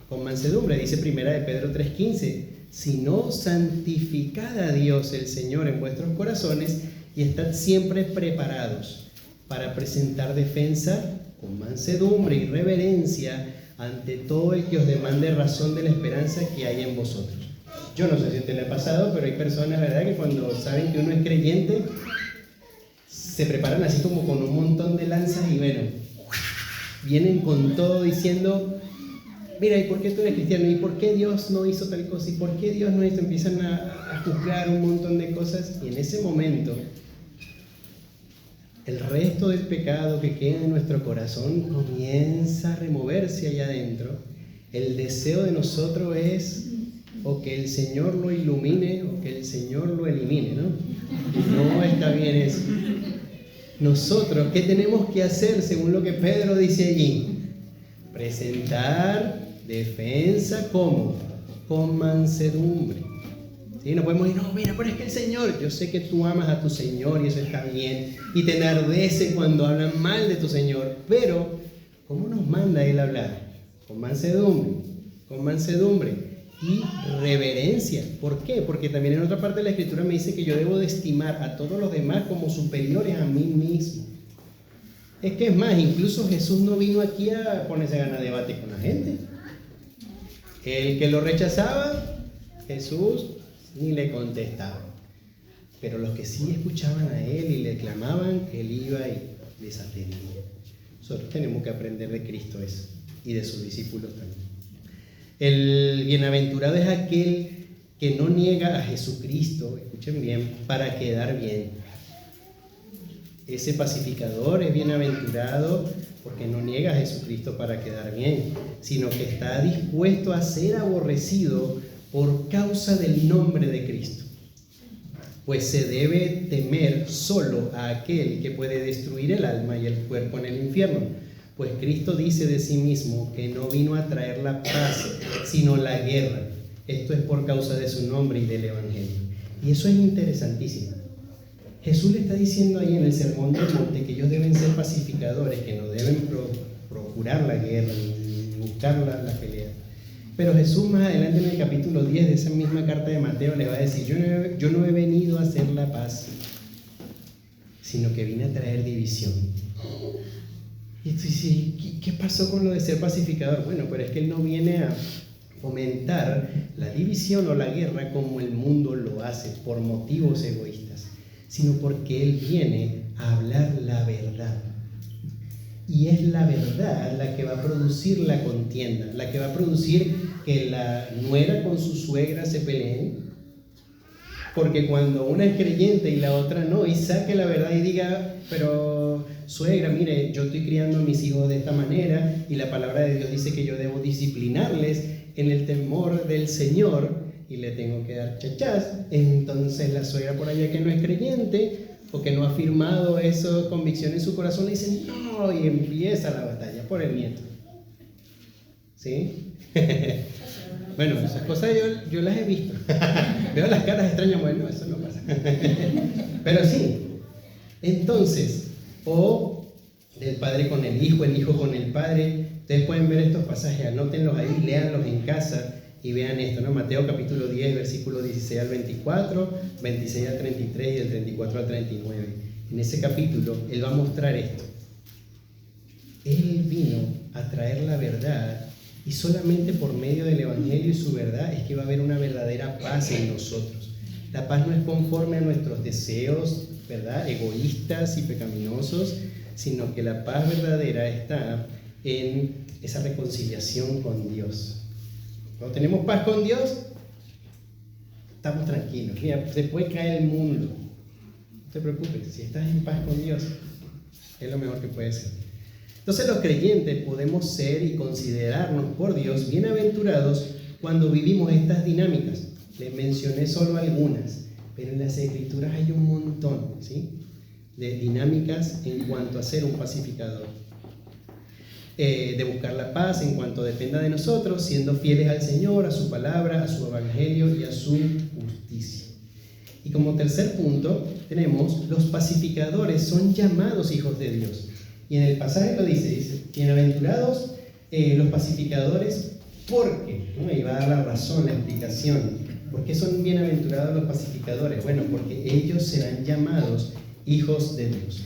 Speaker 1: con mansedumbre. Dice primera de Pedro 3:15, sino santificad a Dios el Señor en vuestros corazones y estad siempre preparados para presentar defensa con mansedumbre y reverencia ante todo el que os demande razón de la esperanza que hay en vosotros. Yo no sé si a usted le ha pasado, pero hay personas, ¿verdad?, que cuando saben que uno es creyente, se preparan así como con un montón de lanzas y bueno, vienen con todo diciendo, mira, ¿y por qué tú eres cristiano? ¿Y por qué Dios no hizo tal cosa? ¿Y por qué Dios no hizo? Empiezan a juzgar un montón de cosas y en ese momento el resto del pecado que queda en nuestro corazón comienza a removerse allá adentro. El deseo de nosotros es o que el Señor lo ilumine o que el Señor lo elimine, ¿no? No está bien eso. Nosotros, ¿qué tenemos que hacer según lo que Pedro dice allí? Presentar defensa, ¿cómo? Con mansedumbre. ¿Sí? No podemos decir, no, mira, pero es que el Señor, yo sé que tú amas a tu Señor y eso está bien, y te enardece cuando hablan mal de tu Señor, pero ¿cómo nos manda Él a hablar? Con mansedumbre y reverencia. ¿Por qué? Porque también en otra parte de la Escritura me dice que yo debo de estimar a todos los demás como superiores a mí mismo. Es que es más, incluso Jesús no vino aquí a ponerse a ganar debate con la gente. El que lo rechazaba, Jesús ni le contestaban. Pero los que sí escuchaban a él y le clamaban, él iba y les atendía. Nosotros tenemos que aprender de Cristo eso y de sus discípulos también. El bienaventurado es aquel que no niega a Jesucristo, escuchen bien, para quedar bien. Ese pacificador es bienaventurado porque no niega a Jesucristo para quedar bien, sino que está dispuesto a ser aborrecido por causa del nombre de Cristo. Pues se debe temer solo a aquel que puede destruir el alma y el cuerpo en el infierno. Pues Cristo dice de sí mismo que no vino a traer la paz, sino la guerra. Esto es por causa de su nombre y del Evangelio. Y eso es interesantísimo. Jesús le está diciendo ahí en el Sermón del Monte que ellos deben ser pacificadores, que no deben procurar la guerra, ni buscar la pelea. Pero Jesús más adelante en el capítulo 10 de esa misma carta de Mateo le va a decir, yo no he venido a hacer la paz, sino que vine a traer división. Y tú dices, ¿qué pasó con lo de ser pacificador? Bueno, pero es que él no viene a fomentar la división o la guerra como el mundo lo hace, por motivos egoístas, sino porque él viene a hablar la verdad. Y es la verdad la que va a producir la contienda, la que va a producir que la nuera con su suegra se peleen. Porque cuando una es creyente y la otra no, y saque la verdad y diga, pero suegra, mire, yo estoy criando a mis hijos de esta manera y la palabra de Dios dice que yo debo disciplinarles en el temor del Señor y le tengo que dar chachás. Entonces la suegra por allá que no es creyente o que no ha firmado esa convicción en su corazón le dice no, y empieza la batalla por el nieto. ¿Sí? Bueno, esas cosas yo las he visto. Veo las caras extrañas, bueno, eso no pasa. Pero sí. Entonces, o del padre con el hijo con el padre. Ustedes pueden ver estos pasajes, anótenlos ahí, léanlos en casa y vean esto, ¿no? Mateo capítulo 10, versículo 16 al 24, 26 al 33 y del 34 al 39. En ese capítulo, él va a mostrar esto. Él vino a traer la verdad y solamente por medio del Evangelio y su verdad es que va a haber una verdadera paz en nosotros. La paz no es conforme a nuestros deseos, ¿verdad?, egoístas y pecaminosos, sino que la paz verdadera está en esa reconciliación con Dios. Cuando tenemos paz con Dios, estamos tranquilos. Mira, se puede caer el mundo. No te preocupes, si estás en paz con Dios, es lo mejor que puede ser. Entonces los creyentes podemos ser y considerarnos por Dios bienaventurados cuando vivimos estas dinámicas. Les mencioné solo algunas, pero en las Escrituras hay un montón, ¿sí?, de dinámicas en cuanto a ser un pacificador. De buscar la paz en cuanto dependa de nosotros, siendo fieles al Señor, a su palabra, a su evangelio y a su justicia. Y como tercer punto tenemos, los pacificadores son llamados hijos de Dios. Y en el pasaje lo dice, bienaventurados los pacificadores, porque, ¿no? Y va a dar la razón, la explicación. ¿Por qué son bienaventurados los pacificadores? Bueno, porque ellos serán llamados hijos de Dios.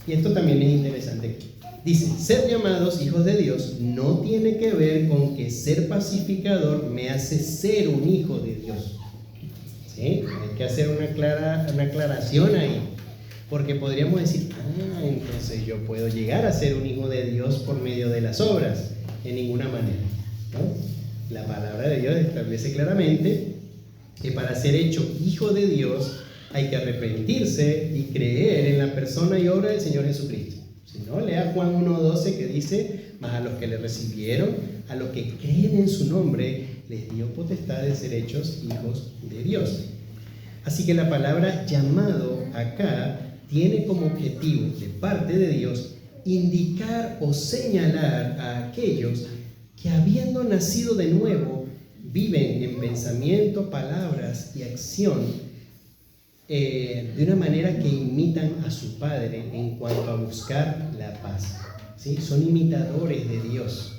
Speaker 1: Y esto también es interesante. Dice, ser llamados hijos de Dios no tiene que ver con que ser pacificador me hace ser un hijo de Dios. ¿Sí? Hay que hacer una aclaración ahí. Porque podríamos decir, entonces yo puedo llegar a ser un hijo de Dios por medio de las obras. En ninguna manera, ¿no? La palabra de Dios establece claramente que para ser hecho hijo de Dios hay que arrepentirse y creer en la persona y obra del Señor Jesucristo. Si no, lea Juan 1:12 que dice, mas a los que le recibieron, a los que creen en su nombre, les dio potestad de ser hechos hijos de Dios. Así que la palabra llamado acá tiene como objetivo de parte de Dios indicar o señalar a aquellos que habiendo nacido de nuevo viven en pensamiento, palabras y acción de una manera que imitan a su Padre en cuanto a buscar la paz. ¿Sí? Son imitadores de Dios.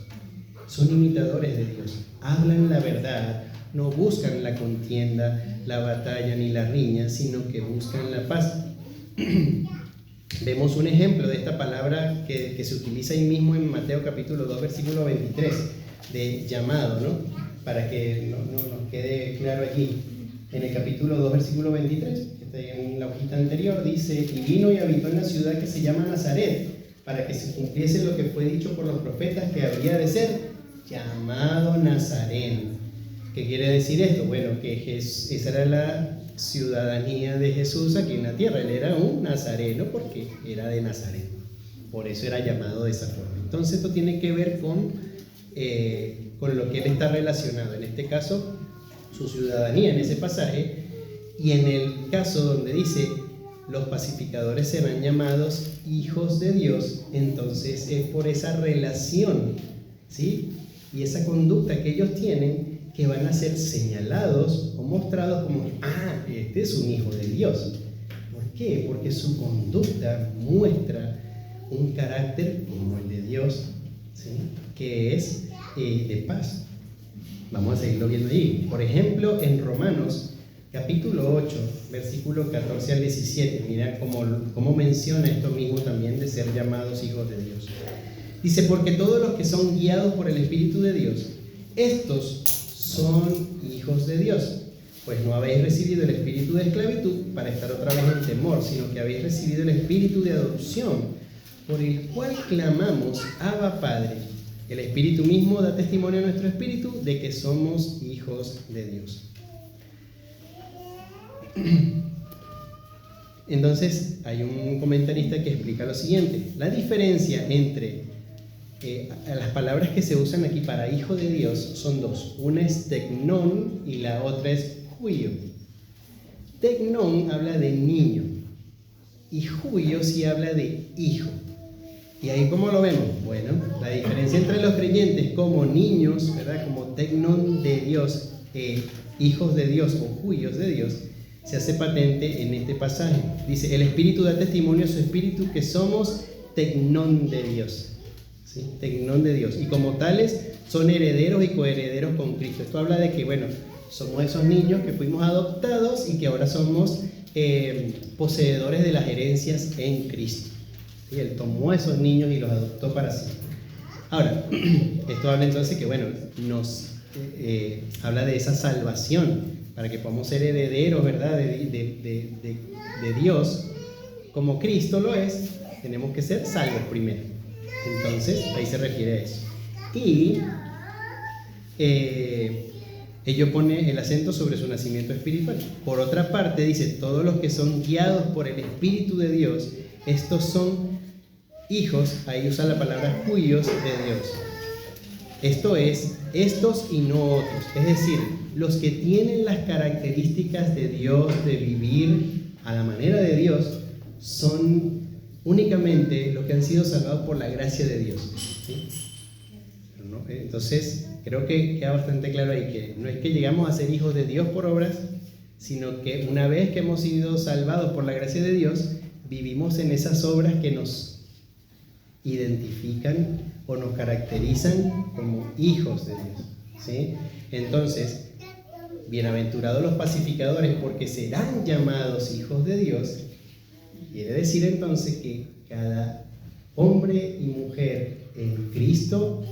Speaker 1: Son imitadores de Dios. Hablan la verdad, no buscan la contienda, la batalla ni la riña, sino que buscan la paz. Vemos un ejemplo de esta palabra que se utiliza ahí mismo en Mateo capítulo 2, versículo 23, de llamado, ¿no? Para que nos quede claro allí. En el capítulo 2, versículo 23, en la hojita anterior, dice: y vino y habitó en la ciudad que se llama Nazaret, para que se cumpliese lo que fue dicho por los profetas, que había de ser llamado Nazareno. ¿Qué quiere decir esto? Bueno, que esa era la ciudadanía de Jesús aquí en la tierra. Él era un nazareno porque era de Nazaret. Por eso era llamado de esa forma. Entonces esto tiene que ver con lo que él está relacionado. En este caso, su ciudadanía en ese pasaje. Y en el caso donde dice: los pacificadores serán llamados hijos de Dios, entonces es por esa relación, ¿sí? Y esa conducta que ellos tienen, que van a ser señalados o mostrados como: este es un hijo de Dios. ¿Por qué? Porque su conducta muestra un carácter como el de Dios, ¿sí? Que es de paz. Vamos a seguirlo viendo ahí. Por ejemplo, en Romanos capítulo 8, versículo 14 al 17, mira cómo menciona esto mismo también de ser llamados hijos de Dios. Dice: porque todos los que son guiados por el Espíritu de Dios, estos son hijos de Dios. Pues no habéis recibido el espíritu de esclavitud para estar otra vez en temor, sino que habéis recibido el espíritu de adopción, por el cual clamamos: Abba, Padre. El Espíritu mismo da testimonio a nuestro espíritu de que somos hijos de Dios. Entonces hay un comentarista que explica lo siguiente: la diferencia entre las palabras que se usan aquí para hijo de Dios son dos. Una es tecnón y la otra es huio. Tecnón habla de niño y huio sí habla de hijo. ¿Y ahí cómo lo vemos? Bueno, la diferencia entre los creyentes como niños, ¿verdad? Como tecnón de Dios, hijos de Dios o huios de Dios, se hace patente en este pasaje. Dice: el Espíritu da testimonio a su Espíritu que somos tecnón de Dios, ¿sí? Tecnón de Dios, y como tales son herederos y coherederos con Cristo. Esto habla de que, bueno, somos esos niños que fuimos adoptados y que ahora somos poseedores de las herencias en Cristo. ¿Sí? Él tomó a esos niños y los adoptó para sí. Ahora, esto habla entonces que, bueno, nos habla de esa salvación, para que podamos ser herederos, ¿verdad?, de Dios, como Cristo lo es. Tenemos que ser salvos primero. Entonces, ahí se refiere a eso. Y ello pone el acento sobre su nacimiento espiritual. Por otra parte, dice: todos los que son guiados por el Espíritu de Dios, estos son hijos, ahí usa la palabra huios de Dios. Esto es, estos y no otros. Es decir, los que tienen las características de Dios, de vivir a la manera de Dios, son únicamente los que han sido salvados por la gracia de Dios, ¿sí? Entonces, creo que queda bastante claro ahí que no es que llegamos a ser hijos de Dios por obras, sino que una vez que hemos sido salvados por la gracia de Dios, vivimos en esas obras que nos identifican o nos caracterizan como hijos de Dios, ¿sí? Entonces, bienaventurados los pacificadores, porque serán llamados hijos de Dios. Quiere decir entonces que cada hombre y mujer en Cristo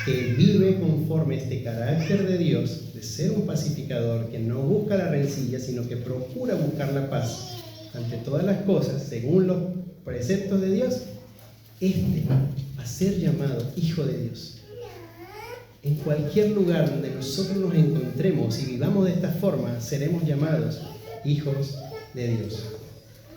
Speaker 1: que vive conforme a este carácter de Dios, de ser un pacificador, que no busca la rencilla, sino que procura buscar la paz ante todas las cosas, según los preceptos de Dios, va a ser llamado hijo de Dios. En cualquier lugar donde nosotros nos encontremos y vivamos de esta forma, seremos llamados hijos de Dios.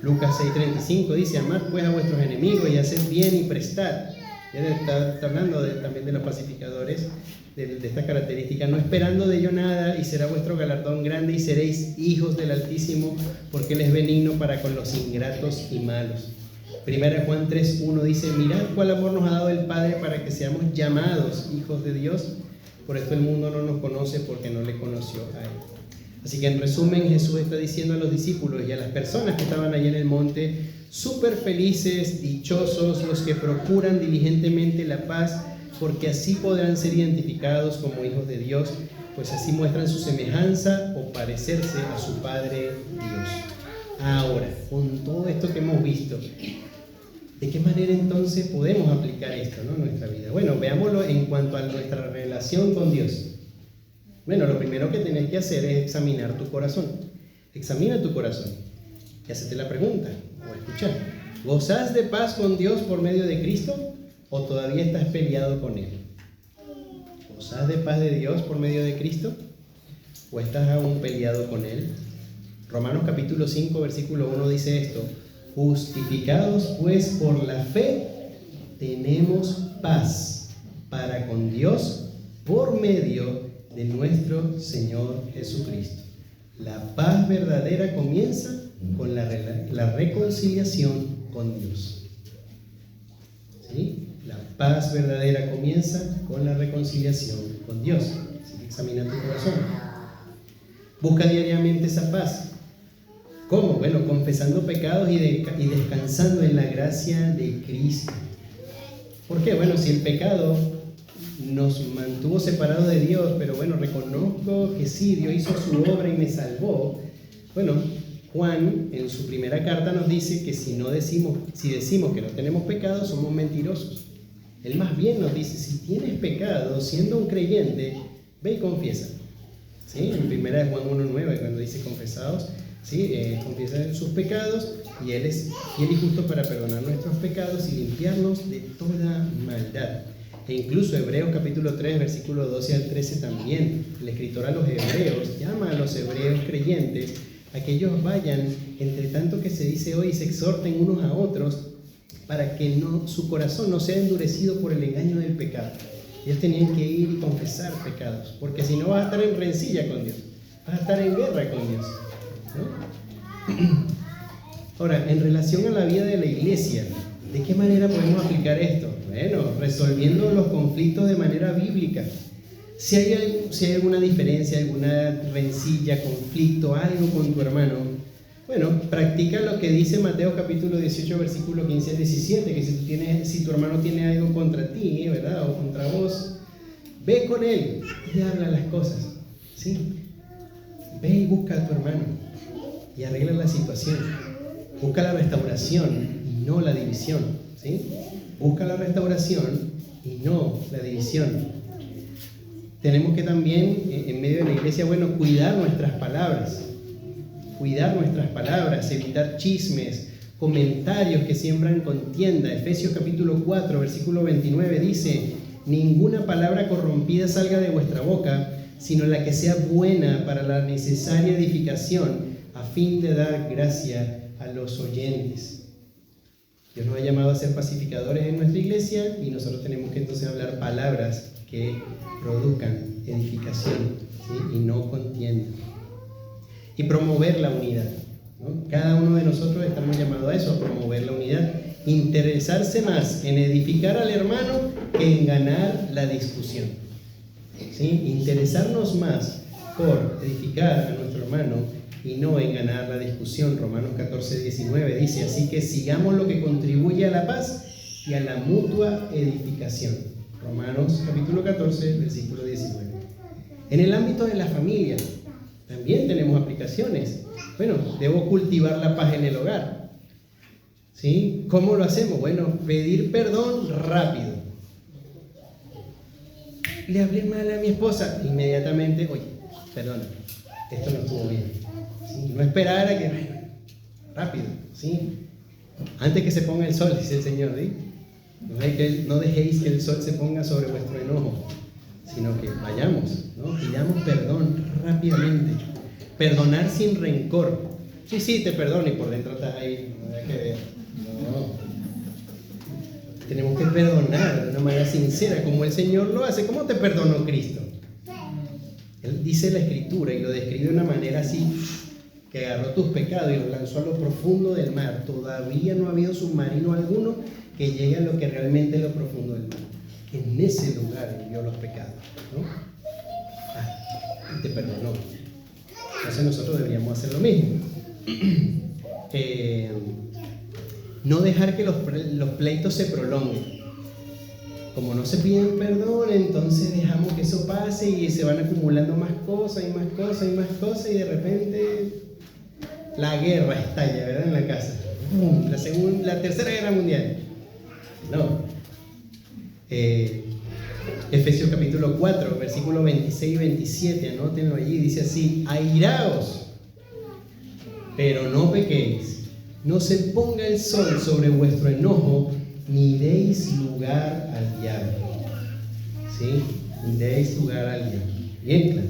Speaker 1: Lucas 6:35 dice: amad pues a vuestros enemigos y haced bien y prestad. Está hablando también de los pacificadores, de esta característica: no esperando de ello nada, y será vuestro galardón grande, y seréis hijos del Altísimo, porque Él es benigno para con los ingratos y malos. Primera Juan 3:1 dice: mirad cuál amor nos ha dado el Padre para que seamos llamados hijos de Dios. Por esto el mundo no nos conoce, porque no le conoció a Él. Así que en resumen, Jesús está diciendo a los discípulos y a las personas que estaban allí en el monte: súper felices, dichosos los que procuran diligentemente la paz, porque así podrán ser identificados como hijos de Dios, pues así muestran su semejanza o parecerse a su Padre Dios. Ahora, con todo esto que hemos visto, ¿de qué manera entonces podemos aplicar esto, ¿no?, en nuestra vida? Bueno, veámoslo en cuanto a nuestra relación con Dios. Bueno, lo primero que tenés que hacer es examinar tu corazón. Examina tu corazón y hacete la pregunta, o escucha, ¿gozás de paz con Dios por medio de Cristo o todavía estás peleado con Él? ¿Gozás de paz de Dios por medio de Cristo o estás aún peleado con Él? Romanos capítulo 5, versículo 1 dice esto: justificados pues por la fe, tenemos paz para con Dios por medio de nuestro Señor Jesucristo. La paz verdadera comienza con la reconciliación con Dios. ¿Sí? La paz verdadera comienza con la reconciliación con Dios. Así que examina tu corazón. Busca diariamente esa paz. ¿Cómo? Bueno, confesando pecados y descansando en la gracia de Cristo. ¿Por qué? Bueno, si el pecado nos mantuvo separados de Dios, pero bueno, reconozco que sí, Dios hizo su obra y me salvó. Bueno, Juan en su primera carta nos dice que si decimos que no tenemos pecado, somos mentirosos. Él más bien nos dice, si tienes pecado, siendo un creyente, ve y confiesa. ¿Sí? En primera de Juan 1:9, cuando dice confesados, ¿sí? Confiesan sus pecados y Él es fiel y justo para perdonar nuestros pecados y limpiarnos de toda maldad. E incluso Hebreos capítulo 3, versículo 12 al 13 también, el escritor a los hebreos llama a los hebreos creyentes a que ellos vayan, entre tanto que se dice hoy, se exhorten unos a otros para que su corazón no sea endurecido por el engaño del pecado. Ellos tenían que ir y confesar pecados, porque si no vas a estar en rencilla con Dios, vas a estar en guerra con Dios, ¿no? Ahora, en relación a la vida de la iglesia, ¿de qué manera podemos aplicar esto? Bueno, resolviendo los conflictos de manera bíblica. Si hay alguna diferencia, alguna rencilla, conflicto, algo con tu hermano, bueno, practica lo que dice Mateo capítulo 18, versículo 15 al 17, que si tu hermano tiene algo contra ti, ¿verdad? O contra vos, ve con él y habla las cosas, ¿sí? Ve y busca a tu hermano y arregla la situación. Busca la restauración y no la división, ¿sí? Busca la restauración y no la división. Tenemos que también, en medio de la iglesia, bueno, cuidar nuestras palabras, evitar chismes, comentarios que siembran contienda. Efesios capítulo 4, versículo 29 dice: ninguna palabra corrompida salga de vuestra boca, sino la que sea buena para la necesaria edificación, a fin de dar gracia a los oyentes. Dios nos ha llamado a ser pacificadores en nuestra iglesia y nosotros tenemos que entonces hablar palabras que produzcan edificación, ¿sí? Y no contienda. Y promover la unidad, ¿no? Cada uno de nosotros estamos llamados a eso, a promover la unidad. Interesarse más en edificar al hermano que en ganar la discusión, ¿sí? Interesarnos más por edificar a nuestro hermano y no en ganar la discusión. Romanos 14, 19 dice: así que sigamos lo que contribuye a la paz y a la mutua edificación. Romanos capítulo 14, versículo 19. En el ámbito de la familia también tenemos aplicaciones. Bueno, debo cultivar la paz en el hogar, ¿sí? ¿Cómo lo hacemos? Bueno, pedir perdón rápido. Le hablé mal a mi esposa, inmediatamente, oye, perdona, esto no estuvo bien, ¿sí? No esperar a que, rápido, ¿sí? Antes que se ponga el sol, dice el Señor, ¿sí? No dejéis que el sol se ponga sobre vuestro enojo, sino que vayamos, ¿no? Pidamos perdón rápidamente. Perdonar sin rencor. Sí, te perdono y por dentro estás ahí, no hay que ver. No. Tenemos que perdonar de una manera sincera, como el Señor lo hace. ¿Cómo te perdonó Cristo? Él dice la Escritura y lo describe de una manera así, que agarró tus pecados y los lanzó a lo profundo del mar. Todavía no ha habido submarino alguno que llegue a lo que realmente es lo profundo del mar. En ese lugar envió los pecados, ¿no? Y te perdonó. Entonces nosotros deberíamos hacer lo mismo. No dejar que los pleitos se prolonguen. Como no se piden perdón, entonces dejamos que eso pase y se van acumulando más cosas y más cosas y más cosas, y de repente la guerra estalla, ¿verdad? En la casa. La tercera guerra mundial. No. Efesios capítulo 4, versículos 26 y 27, anótenlo allí, dice así: airaos, pero no pequéis, no se ponga el sol sobre vuestro enojo, ni deis lugar al diablo. ¿Sí? Ni deis lugar al diablo. Bien claro.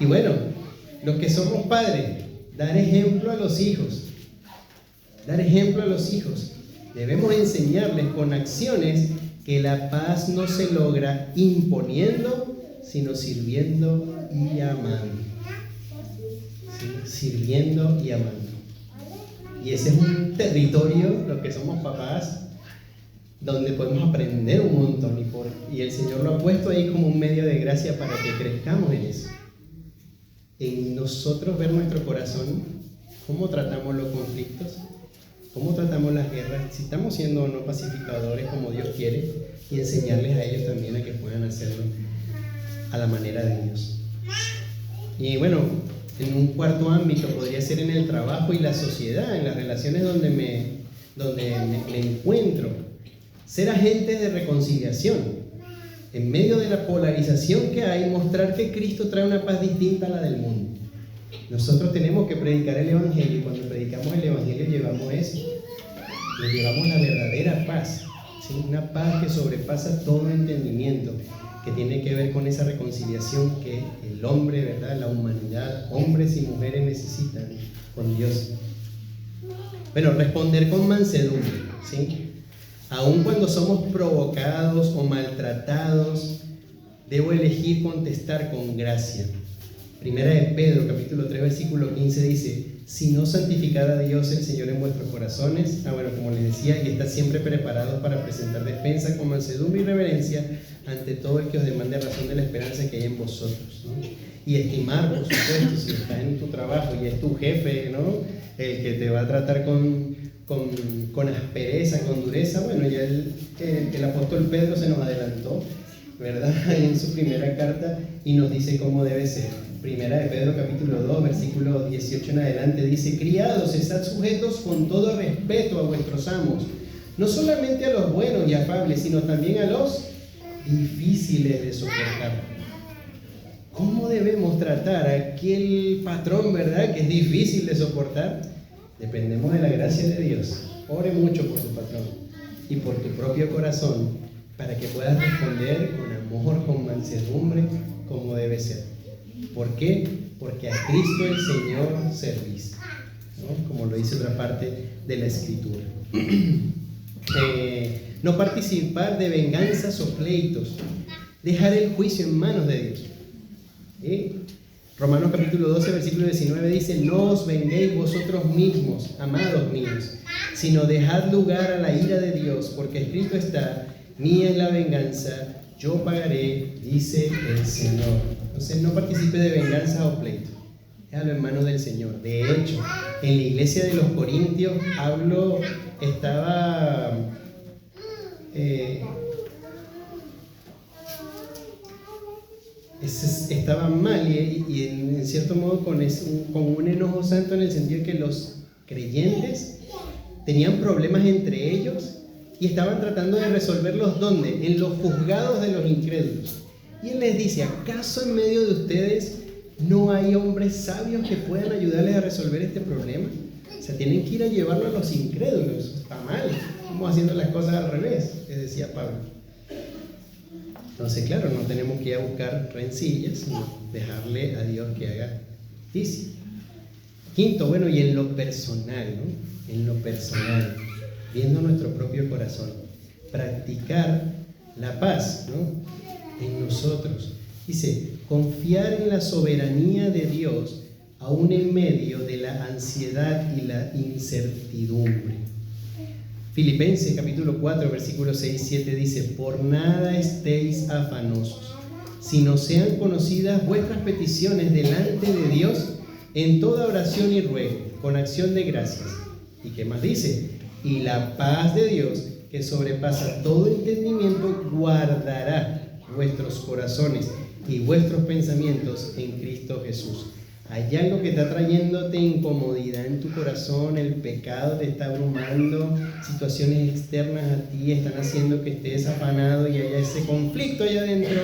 Speaker 1: Y bueno, los que somos padres, dar ejemplo a los hijos. Dar ejemplo a los hijos. Debemos enseñarles con acciones que la paz no se logra imponiendo, sino sirviendo y amando. ¿Sí? Sirviendo y amando. Y ese es un territorio, los que somos papás, donde podemos aprender un montón. Y el Señor lo ha puesto ahí como un medio de gracia para que crezcamos en eso. En nosotros ver nuestro corazón, cómo tratamos los conflictos, cómo tratamos las guerras, si estamos siendo o no pacificadores como Dios quiere, y enseñarles a ellos también a que puedan hacerlo a la manera de Dios. Y bueno, en un cuarto ámbito podría ser en el trabajo y la sociedad, en las relaciones donde me encuentro. Ser agentes de reconciliación. En medio de la polarización que hay, mostrar que Cristo trae una paz distinta a la del mundo. Nosotros tenemos que predicar el Evangelio, y cuando predicamos el Evangelio llevamos eso. Le llevamos la verdadera paz, ¿sí? Una paz que sobrepasa todo entendimiento, que tiene que ver con esa reconciliación que el hombre, ¿verdad?, la humanidad, hombres y mujeres necesitan con Dios. Bueno, responder con mansedumbre, ¿sí? Aun cuando somos provocados o maltratados, debo elegir contestar con gracia. Primera de Pedro, capítulo 3, versículo 15 dice: si no santificará a Dios el Señor en vuestros corazones, bueno, como les decía, y está siempre preparados para presentar defensa con mansedumbre y reverencia ante todo el que os demande razón de la esperanza que hay en vosotros, ¿no? Y estimar, por supuesto, si estás en tu trabajo y es tu jefe, ¿no?, el que te va a tratar con aspereza, con dureza, bueno, ya el apóstol Pedro se nos adelantó, ¿verdad?, ahí en su primera carta, y nos dice cómo debe ser. Primera de Pedro capítulo 2, versículo 18 en adelante, dice: criados, estad sujetos con todo respeto a vuestros amos, no solamente a los buenos y afables, sino también a los difíciles de soportar. ¿Cómo debemos tratar a aquel patrón, verdad, que es difícil de soportar? Dependemos de la gracia de Dios. Ore mucho por tu patrón y por tu propio corazón, para que puedas responder con amor, con mansedumbre, como debe ser. ¿Por qué? Porque a Cristo el Señor servís, ¿no?, como lo dice otra parte de la Escritura. No participar de venganzas o pleitos, dejar el juicio en manos de Dios. Romanos capítulo 12, versículo 19 dice: no os venguéis vosotros mismos, amados míos, sino dejad lugar a la ira de Dios, porque escrito está: mía es la venganza, yo pagaré, dice el Señor. Entonces no participe de venganza o pleito, déjalo en manos del Señor. De hecho, en la iglesia de los Corintios, Pablo estaba mal y en cierto modo con un enojo santo, en el sentido de que los creyentes tenían problemas entre ellos y estaban tratando de resolverlos ¿dónde? En los juzgados de los incrédulos. Y él les dice: ¿acaso en medio de ustedes no hay hombres sabios que puedan ayudarles a resolver este problema? O sea, tienen que ir a llevarlo a los incrédulos. Está mal, estamos haciendo las cosas al revés, les decía Pablo. Entonces, claro, no tenemos que ir a buscar rencillas, sino dejarle a Dios que haga justicia. Quinto, bueno, y en lo personal, ¿no? En lo personal, viendo nuestro propio corazón, practicar la paz, ¿no?, en nosotros. Dice: confiar en la soberanía de Dios aún en medio de la ansiedad y la incertidumbre. Filipenses capítulo 4, versículos 6 y 7 dice: por nada estéis afanosos, sino sean conocidas vuestras peticiones delante de Dios en toda oración y ruego, con acción de gracias. ¿Y qué más dice? Y la paz de Dios, que sobrepasa todo entendimiento, guardará vuestros corazones y vuestros pensamientos en Cristo Jesús. Hay algo que está trayéndote incomodidad en tu corazón, el pecado te está abrumando, situaciones externas a ti están haciendo que estés afanado y haya ese conflicto allá adentro.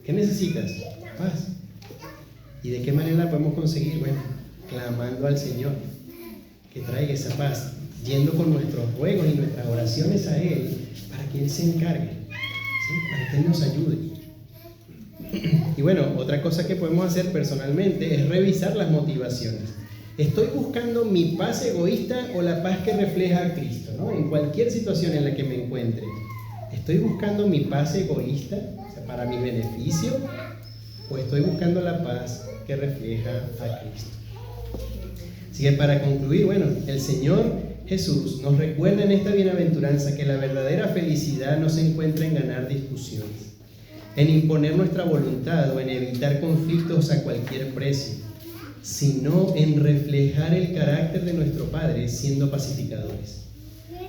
Speaker 1: ¿Qué necesitas? Paz. ¿Y de qué manera la podemos conseguir? Bueno, clamando al Señor que traiga esa paz, yendo con nuestros ruegos y nuestras oraciones a Él para que Él se encargue, ¿sí? Para que Él nos ayude. Y bueno, otra cosa que podemos hacer personalmente es revisar las motivaciones. ¿Estoy buscando mi paz egoísta o la paz que refleja a Cristo, ¿no? En cualquier situación en la que me encuentre, ¿estoy buscando mi paz egoísta, o sea, para mi beneficio, o estoy buscando la paz que refleja a Cristo? Así que para concluir, bueno, el Señor Jesús nos recuerda en esta bienaventuranza que la verdadera felicidad no se encuentra en ganar discusiones, en imponer nuestra voluntad o en evitar conflictos a cualquier precio, sino en reflejar el carácter de nuestro Padre siendo pacificadores.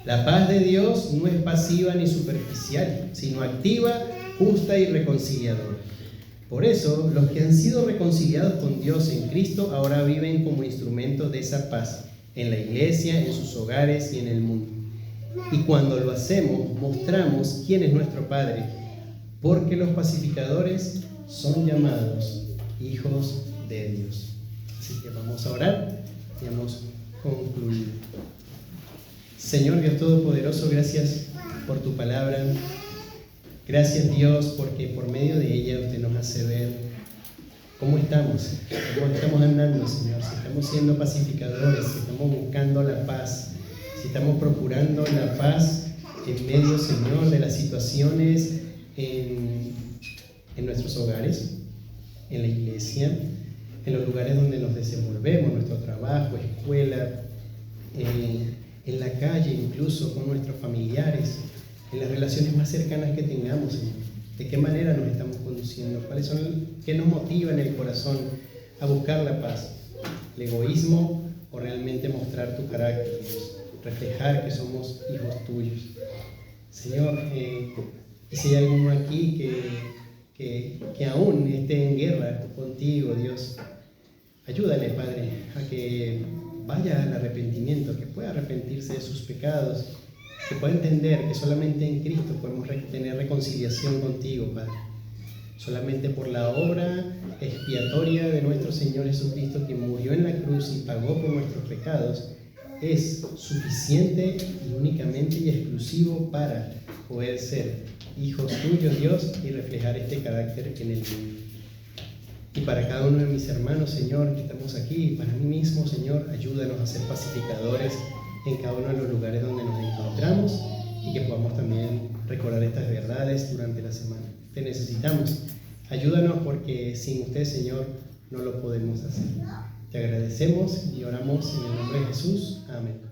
Speaker 1: La paz de Dios no es pasiva ni superficial, sino activa, justa y reconciliadora. Por eso, los que han sido reconciliados con Dios en Cristo ahora viven como instrumentos de esa paz, en la iglesia, en sus hogares y en el mundo. Y cuando lo hacemos, mostramos quién es nuestro Padre, porque los pacificadores son llamados hijos de Dios. Así que vamos a orar y vamos a concluir. Señor Dios Todopoderoso, gracias por tu palabra. Gracias Dios porque por medio de ella usted nos hace ver cómo estamos andando, Señor. Si estamos siendo pacificadores, si estamos buscando la paz, si estamos procurando la paz en medio, Señor, de las situaciones en nuestros hogares, en la iglesia, en los lugares donde nos desenvolvemos, nuestro trabajo, escuela, en la calle, incluso con nuestros familiares, en las relaciones más cercanas que tengamos, Señor. ¿De qué manera nos estamos conduciendo? ¿Qué nos motiva en el corazón a buscar la paz? ¿El egoísmo o realmente mostrar tu carácter, Dios? Reflejar que somos hijos tuyos. Señor, y si hay alguno aquí que aún esté en guerra contigo, Dios, ayúdale, Padre, a que vaya al arrepentimiento, que pueda arrepentirse de sus pecados, que pueda entender que solamente en Cristo podemos tener reconciliación contigo, Padre. Solamente por la obra expiatoria de nuestro Señor Jesucristo, que murió en la cruz y pagó por nuestros pecados, es suficiente y únicamente y exclusivo para poder ser hijos tuyos, Dios, y reflejar este carácter en el mundo. Y para cada uno de mis hermanos, Señor, que estamos aquí, y para mí mismo, Señor, ayúdanos a ser pacificadores en cada uno de los lugares donde nos encontramos y que podamos también recordar estas verdades durante la semana. Te necesitamos. Ayúdanos porque sin usted, Señor, no lo podemos hacer. Te agradecemos y oramos en el nombre de Jesús. Amén.